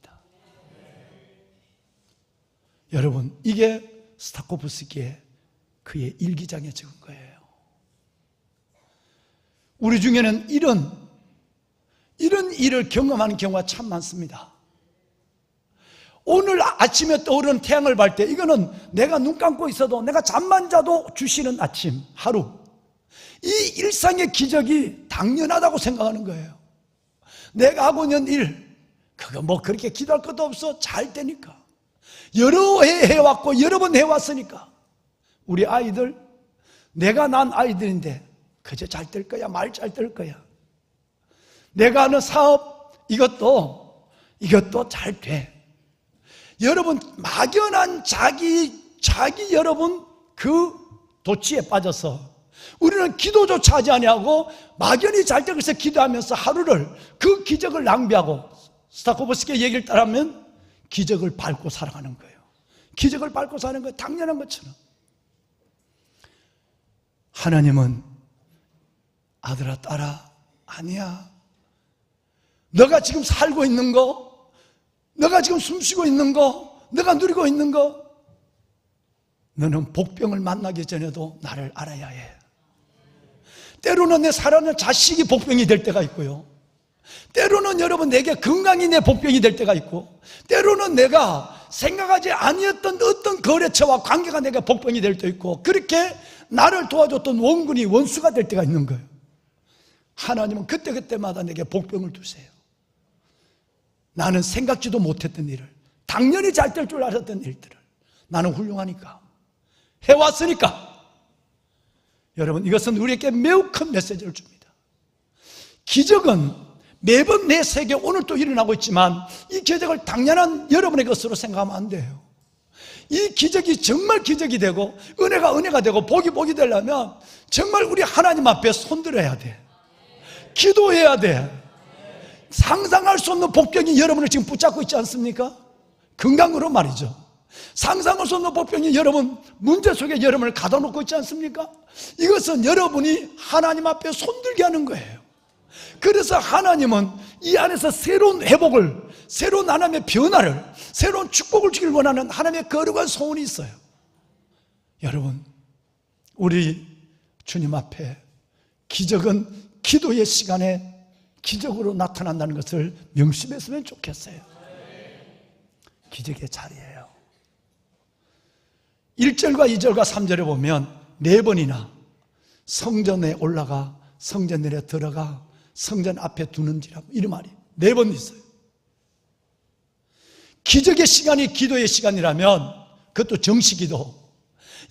여러분, 이게 스타코프스키의 그의 일기장에 적은 거예요. 우리 중에는 이런 일을 경험하는 경우가 참 많습니다. 오늘 아침에 떠오르는 태양을 볼 때 이거는 내가 눈 감고 있어도 내가 잠만 자도 주시는 아침, 하루, 이 일상의 기적이 당연하다고 생각하는 거예요. 내가 하고 있는 일, 그거 뭐 그렇게 기도할 것도 없어. 잘 되니까. 여러 해 해왔고 여러 번 해왔으니까. 우리 아이들, 내가 낳은 아이들인데 그저 잘 될 거야, 말 잘 될 거야. 내가 하는 사업, 이것도 잘 돼. 여러분, 막연한 자기 여러분 그 도취에 빠져서 우리는 기도조차 하지 아니하고 막연히 잘 되고 있어 기도하면서 하루를 그 기적을 낭비하고, 스타코프스키의 얘기를 따르면 기적을 밟고 살아가는 거예요. 기적을 밟고 사는 거 당연한 것처럼. 하나님은 아들아, 딸아, 아니야. 너가 지금 살고 있는 거, 너가 지금 숨쉬고 있는 거, 너가 누리고 있는 거, 너는 복병을 만나기 전에도 나를 알아야 해. 때로는 내 사랑하는 자식이 복병이 될 때가 있고요. 때로는 여러분 내게 건강이 내 복병이 될 때가 있고, 때로는 내가 생각하지 아니었던 어떤 거래처와 관계가 내게 복병이 될 때도 있고, 그렇게 나를 도와줬던 원군이 원수가 될 때가 있는 거예요. 하나님은 그때그때마다 내게 복병을 두세요. 나는 생각지도 못했던 일을, 당연히 잘 될 줄 알았던 일들을 나는 훌륭하니까 해왔으니까. 여러분, 이것은 우리에게 매우 큰 메시지를 줍니다. 기적은 매번 내 세계 오늘 또 일어나고 있지만 이 기적을 당연한 여러분의 것으로 생각하면 안 돼요. 이 기적이 정말 기적이 되고 은혜가 되고 복이 되려면 정말 우리 하나님 앞에 손들어야 돼. 기도해야 돼. 상상할 수 없는 복병이 여러분을 지금 붙잡고 있지 않습니까? 건강으로 말이죠. 상상할 수 없는 복병이 여러분 문제 속에 여러분을 가둬놓고 있지 않습니까? 이것은 여러분이 하나님 앞에 손들게 하는 거예요. 그래서 하나님은 이 안에서 새로운 회복을, 새로운 하나님의 변화를, 새로운 축복을 주길 원하는 하나님의 거룩한 소원이 있어요. 여러분, 우리 주님 앞에 기적은 기도의 시간에 기적으로 나타난다는 것을 명심했으면 좋겠어요. 기적의 자리예요. 1절과 2절과 3절에 보면 4번이나 성전에 올라가, 성전 내에 들어가, 성전 앞에 두는지라, 이 말이 4번 있어요. 기적의 시간이 기도의 시간이라면 그것도 정식기도.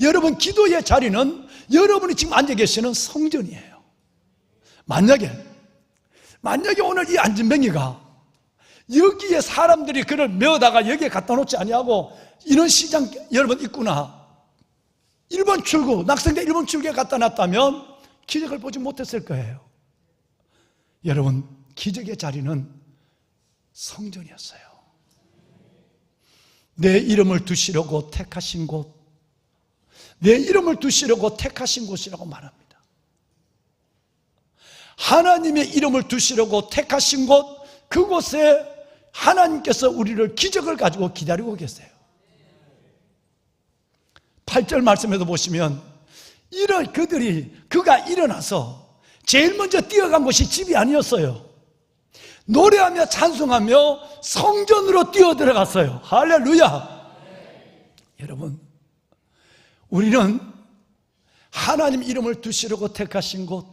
여러분, 기도의 자리는 여러분이 지금 앉아 계시는 성전이에요. 만약에 오늘 이 안진뱅이가 여기에 사람들이 그를 메어다가 여기에 갖다 놓지 아니하고 이런 시장 여러분 있구나, 1번 출구, 낙성대 1번 출구에 갖다 놨다면 기적을 보지 못했을 거예요. 여러분, 기적의 자리는 성전이었어요. 내 이름을 두시려고 택하신 곳, 내 이름을 두시려고 택하신 곳이라고 말합니다. 하나님의 이름을 두시려고 택하신 곳, 그곳에 하나님께서 우리를 기적을 가지고 기다리고 계세요. 8절 말씀에도 보시면 그가 일어나서 제일 먼저 뛰어간 곳이 집이 아니었어요. 노래하며 찬송하며 성전으로 뛰어들어갔어요. 할렐루야. 여러분, 우리는 하나님 이름을 두시려고 택하신 곳,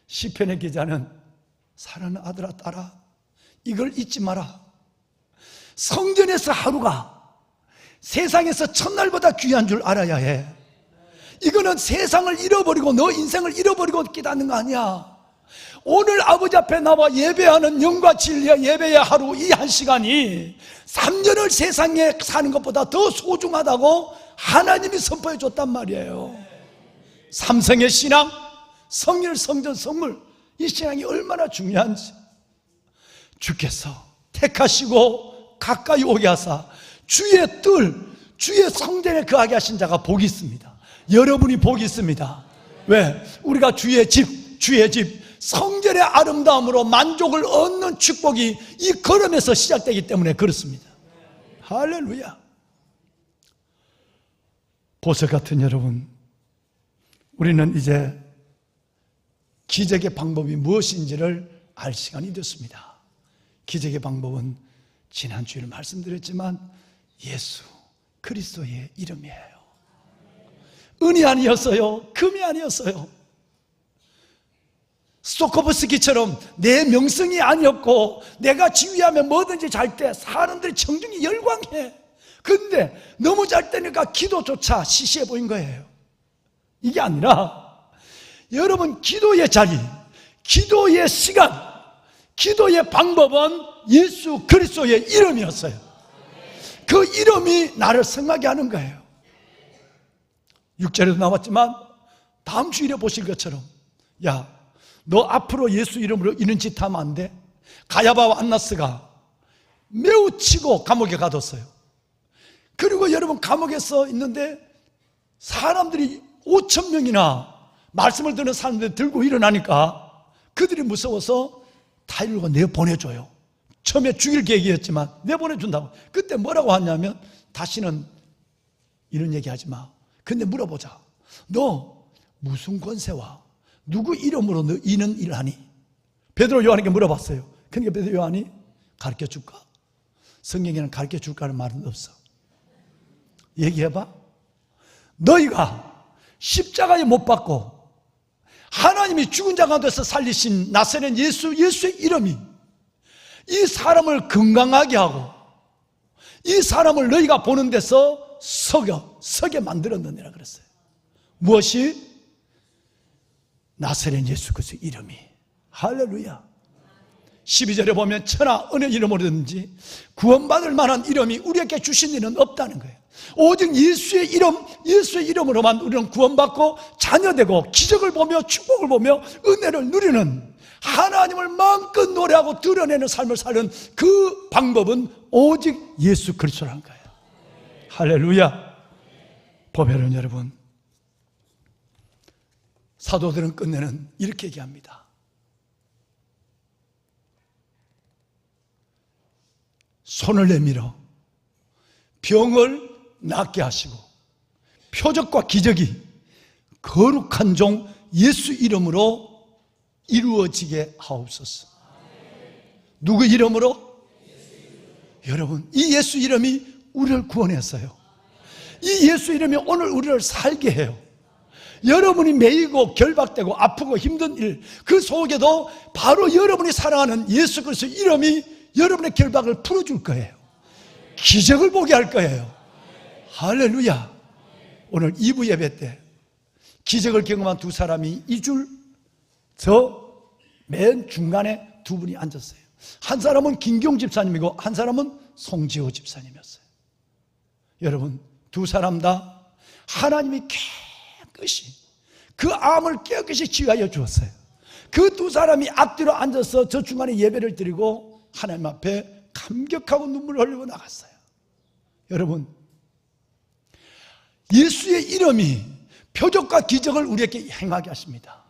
시편의 기자는 사랑하는 아들아 딸아 이걸 잊지 마라. 성전에서 하루가 세상에서 첫날보다 귀한 줄 알아야 해. 이거는 세상을 잃어버리고 너 인생을 잃어버리고 깨닫는 거 아니야. 오늘 아버지 앞에 나와 예배하는 영과 진리의 예배의 하루, 이 한 시간이 3년을 세상에 사는 것보다 더 소중하다고 하나님이 선포해 줬단 말이에요. 삼성의 신앙, 성일, 성전, 성물, 이 신앙이 얼마나 중요한지 주께서 택하시고 가까이 오게 하사 주의 주의 성전에 거하게 하신 자가 복이 있습니다. 여러분이 복이 있습니다. 왜? 우리가 주의 집 성전의 아름다움으로 만족을 얻는 축복이 이 걸음에서 시작되기 때문에 그렇습니다. 할렐루야. 보석 같은 여러분, 우리는 이제 기적의 방법이 무엇인지를 알 시간이 됐습니다. 기적의 방법은 지난주에 말씀드렸지만 예수 그리스도의 이름이에요. 은이 아니었어요. 금이 아니었어요. 스토코프스키처럼 내 명성이 아니었고 내가 지휘하면 뭐든지 잘 때 사람들이 청중이 열광해. 근데 너무 잘 때니까 기도조차 시시해 보인 거예요. 이게 아니라 여러분, 기도의 자리, 기도의 시간, 기도의 방법은 예수 그리스도의 이름이었어요. 그 이름이 나를 승하게 하는 거예요. 6절에도 나왔지만 다음 주일에 보실 것처럼, 야, 너 앞으로 예수 이름으로 이런 짓 하면 안 돼. 가야바와 안나스가 매우 치고 감옥에 가뒀어요. 그리고 여러분, 감옥에서 있는데 사람들이 5,000명이나 말씀을 듣는 사람들이 들고 일어나니까 그들이 무서워서 타일로 내보내줘요. 처음에 죽일 계획이었지만 내보내준다고. 그때 뭐라고 하냐면, 다시는 이런 얘기 하지 마. 근데 물어보자. 너 무슨 권세와 누구 이름으로 너 이런 일을 하니? 베드로 요한에게 물어봤어요. 그러니까 베드로 요한이 가르쳐 줄까? 성경에는 가르쳐 줄까는 말은 없어. 얘기해봐. 너희가 십자가에 못 박고 하나님이 죽은 자 가운데서 살리신 나사렛 예수의 이름이 이 사람을 건강하게 하고 이 사람을 너희가 보는 데서 서게 만들었느니라 그랬어요. 무엇이? 나사렛 예수 그리스도의 이름이. 할렐루야. 12절에 보면 천하 어느 이름으로든지 구원받을 만한 이름이 우리에게 주신 일은 없다는 거예요. 오직 예수의 이름으로만 우리는 구원받고 자녀되고 기적을 보며 축복을 보며 은혜를 누리는, 하나님을 마음껏 노래하고 드러내는 삶을 사는 그 방법은 오직 예수 그리스도라는 거예요. 할렐루야. 보배는 여러분, 사도들은 끝내는 이렇게 얘기합니다. 손을 내밀어 병을 낫게 하시고 표적과 기적이 거룩한 종 예수 이름으로 이루어지게 하옵소서. 누구 이름으로? 여러분, 이 예수 이름이 우리를 구원했어요. 이 예수 이름이 오늘 우리를 살게 해요. 여러분이 매이고 결박되고 아프고 힘든 일, 그 속에도 바로 여러분이 사랑하는 예수 그리스도 이름이 여러분의 결박을 풀어줄 거예요. 기적을 보게 할 거예요. 할렐루야. 오늘 2부 예배 때 기적을 경험한 두 사람이 이 줄 저 맨 중간에 두 분이 앉았어요. 한 사람은 김경 집사님이고 한 사람은 송지호 집사님이었어요. 여러분, 두 사람 다 하나님이 깨끗이 그 암을 깨끗이 치유하여 주었어요. 그 두 사람이 앞뒤로 앉아서 저 중간에 예배를 드리고 하나님 앞에 감격하고 눈물을 흘리고 나갔어요. 여러분, 예수의 이름이 표적과 기적을 우리에게 행하게 하십니다.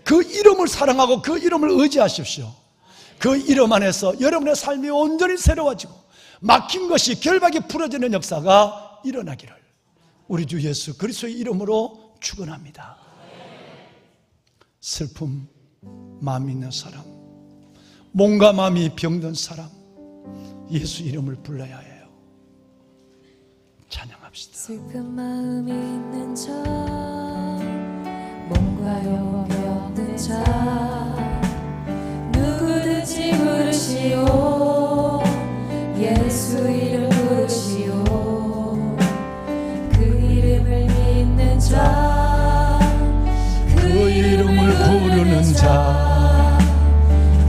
그 이름을 사랑하고 그 이름을 의지하십시오. 그 이름 안에서 여러분의 삶이 온전히 새로워지고 막힌 것이 결박이 풀어지는 역사가 일어나기를 우리 주 예수 그리스도의 이름으로 축원합니다. 슬픔, 마음이 있는 사람, 몸과 마음이 병든 사람, 예수 이름을 불러야 해요. 찬양합시다. 슬픈 마음이 있는 자, 몸과 영혼 병든 자, 누구든지 부르시오. 예수 이름 부르시오. 그 이름을 믿는 자, 그 이름을 부르는 자,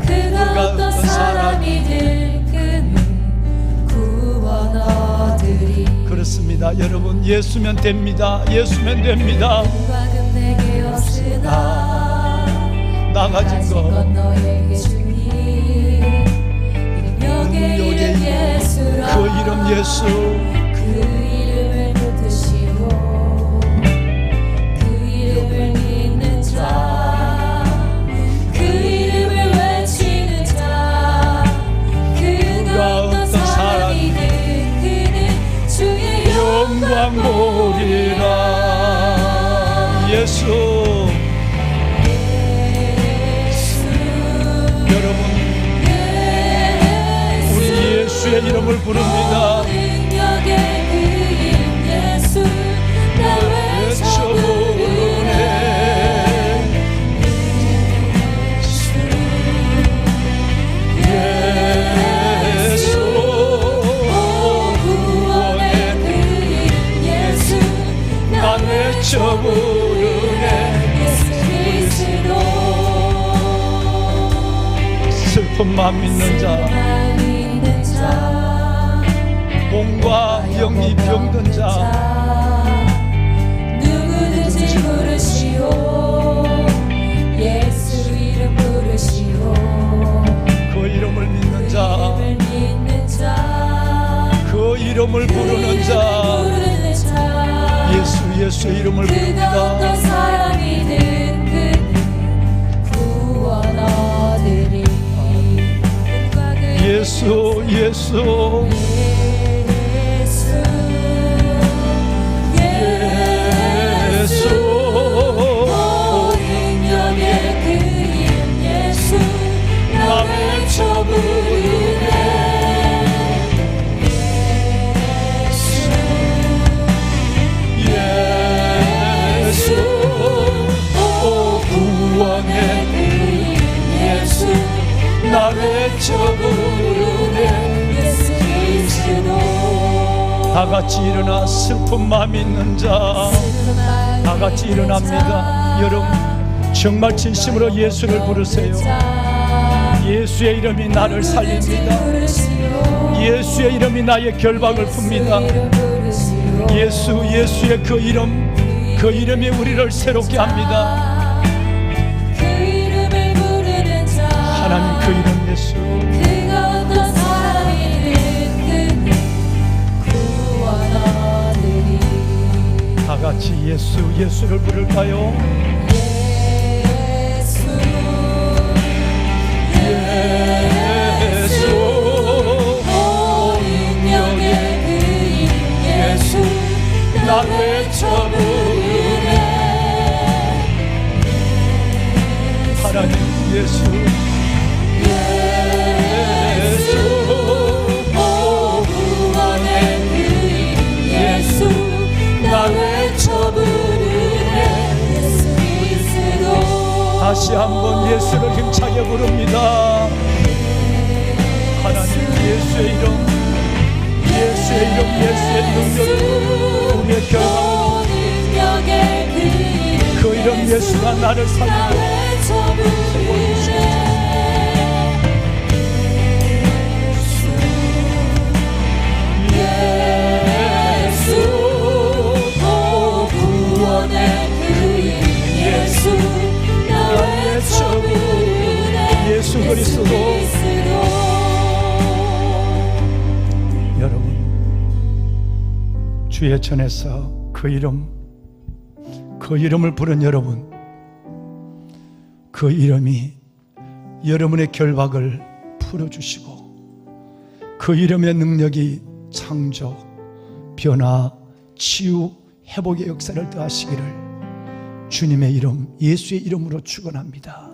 그가 어떤 사람이든 그는 구원 얻으리. 그렇습니다. 여러분, 예수면 됩니다. 예수면 됩니다. 은과금 내게 없으나 나 가진 것 너에게 주니. 능력의 이름 예수라. 그 이름 예수, 그 이름을 붙드시오. 그 이름을 믿는 자, 그 이름을 외치는 자, 그가 어떤 사람이든 그는 주의 영광 보리라. 예수. 여러분, 우리 예수의 이름을 부릅니다. 능력의 그 이름 예수 나 외쳐 부르네. 예수, 오 구원의 그 이름 예수 나 외쳐 부르네. 예수 그리스도. 슬픈 마음 있는 자, 몸과 영이 병든 자, 누구든지 부르시오. 예수 이름 부르시오. 그 이름을 믿는 자, 이름을 믿는 자, 그 이름을 부르는 자, 부르는 자, 예수 이름을 그가 어떤 부릅니다. 사람이든 그는 구원 얻으리. 은과 그 예수 예수 예수 오 능력의 그 이름 예수 나 외쳐 부르네. 예수, 오 구원의 그 이름 예수 나 외쳐 부르네. 예수 그리스도. 다 같이 일어나 슬픈 마음 있는 자, 다 같이 일어납니다. 여러분, 정말 진심으로 예수를 부르세요. 예수의 이름이 나를 살립니다. 예수의 이름이 나의 결박을 풉니다. 예수의 그 이름이 우리를 새롭게 합니다. 그 이름을 부르는 자, 하나님 그 이름 예수, 그가 어떤 사람이든 그는 구원 얻으리. 다 같이 예수를 부를까요? 예수 예수, 오 능력의 그 이름 예수 나 외쳐 부르네. 하나님 예수, 예수 오 구원의 그 이름 예수 나 외쳐 부르네. 예수 그리스도. 다시 한번 예수를 힘차게 부릅니다. 하나님 예수의 이름, 예수의 능력이 우리의 결과를, 능력의 그 이름 예수가 나를 살리고 외쳐 부르네. 예수 오 구원의 그 이름 예수 나 외쳐 부르네. 예수 그리스도. 여러분, 주의 전에서 그 이름을 부른 여러분, 그 이름이 여러분의 결박을 풀어주시고 그 이름의 능력이 창조, 변화, 치유, 회복의 역사를 더하시기를 주님의 이름, 예수의 이름으로 축원합니다.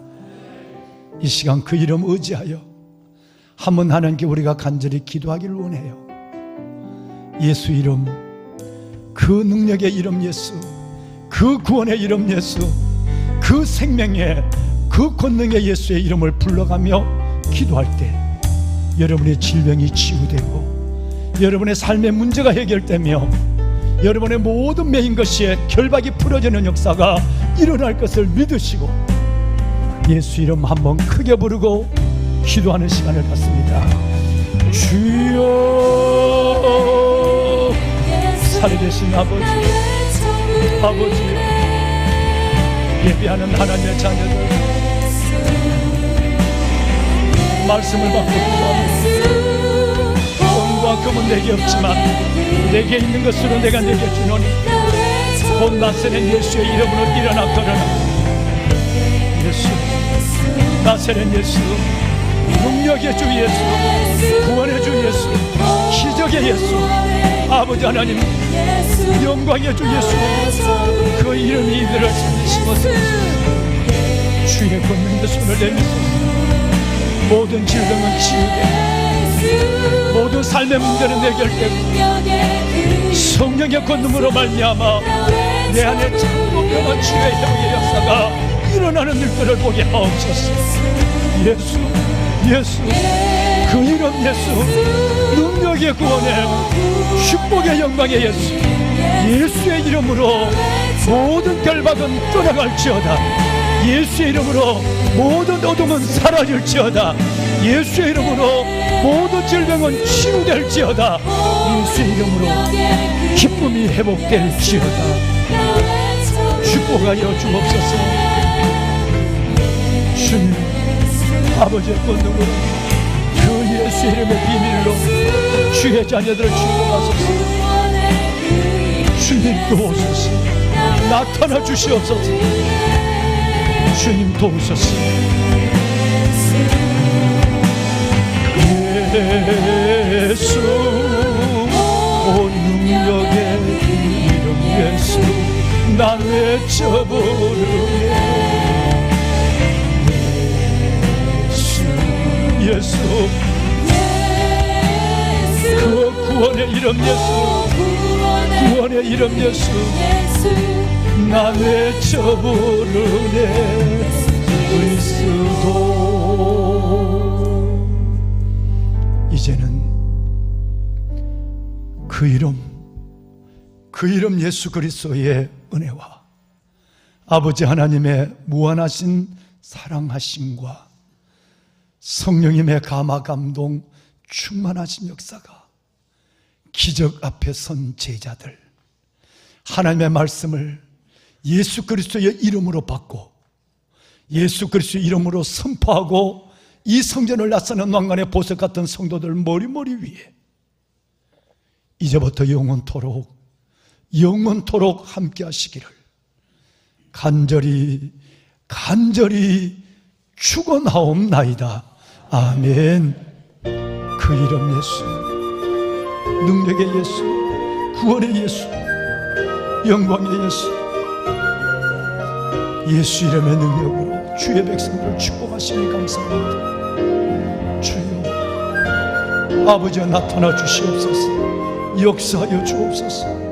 이 시간 그 이름 의지하여 한번 하나님께 우리가 간절히 기도하기를 원해요. 예수 이름, 그 능력의 이름 예수, 그 구원의 이름 예수, 그 생명의, 그 권능의 예수의 이름을 불러가며 기도할 때 여러분의 질병이 치유되고 여러분의 삶의 문제가 해결되며 여러분의 모든 매인 것이 결박이 풀어지는 역사가 일어날 것을 믿으시고 예수 이름 한번 크게 부르고 기도하는 시간을 갖습니다. 주여, 살아계신 아버지, 아버지, 예배하는 하나님의 자녀들 말씀을 받고 기도합니다. 돈과 금은 내게 없지만 내게 있는 것으로 내가 내게 주노니 곧 나세는 예수의 이름으로 일어나 걸어라. 예수, 나세는 예수, 능력의 주 예수, 구원의 주 예수, 기적의 예수, 아버지 하나님 영광의 주 예수, 그 이름이 이들을 살리시옵소서. 주의 권능의 손을 내미소서. 모든 질병은 치유되고 모든 삶의 문제는 해결되고 성령의 권능으로 말미암아 내 안에 창조 변화 치유의 회복의 역사가 일어나는 일들을 보게 하옵소서. 예수, 예수, 그 이름 예수, 능력의 구원의 축복의 영광의 예수, 예수의 이름으로 모든 결박은 떠나갈지어다. 예수의 이름으로 모든 어둠은 사라질지어다. 예수의 이름으로 모든 질병은 치유될지어다. 예수의 이름으로 기쁨이 회복될지어다. 축복하여 주옵소서. 주님, 아버지의 권능으로 그 예수의 이름의 비밀로 주의 자녀들을 축복하소서. 주님 도우소서. 나타나 주시옵소서. 주님 도우소서. 예수, 온 능력의 이름 예수, 난 외쳐 부르네. 예수, 그 구원의 이름 예수, 구원의 이름 예수, 나 외쳐 부르네. 그리스도. 이제는 그 이름 예수 그리스도의 은혜와 아버지 하나님의 무한하신 사랑하심과 성령님의 감화 감동 충만하신 역사가 기적 앞에 선 제자들 하나님의 말씀을 예수 그리스도의 이름으로 받고 예수 그리스도의 이름으로 선포하고 이 성전을 나서는 왕관의 보석 같은 성도들 머리머리 위에 이제부터 영원토록 함께 하시기를 간절히 축원하옵나이다. 아멘. 그 이름 예수, 능력의 예수, 구원의 예수, 영광의 예수, 예수 이름의 능력으로 주의 백성들을 축복하시니 감사합니다. 주여, 아버지여 나타나 주시옵소서. 역사하여 주옵소서.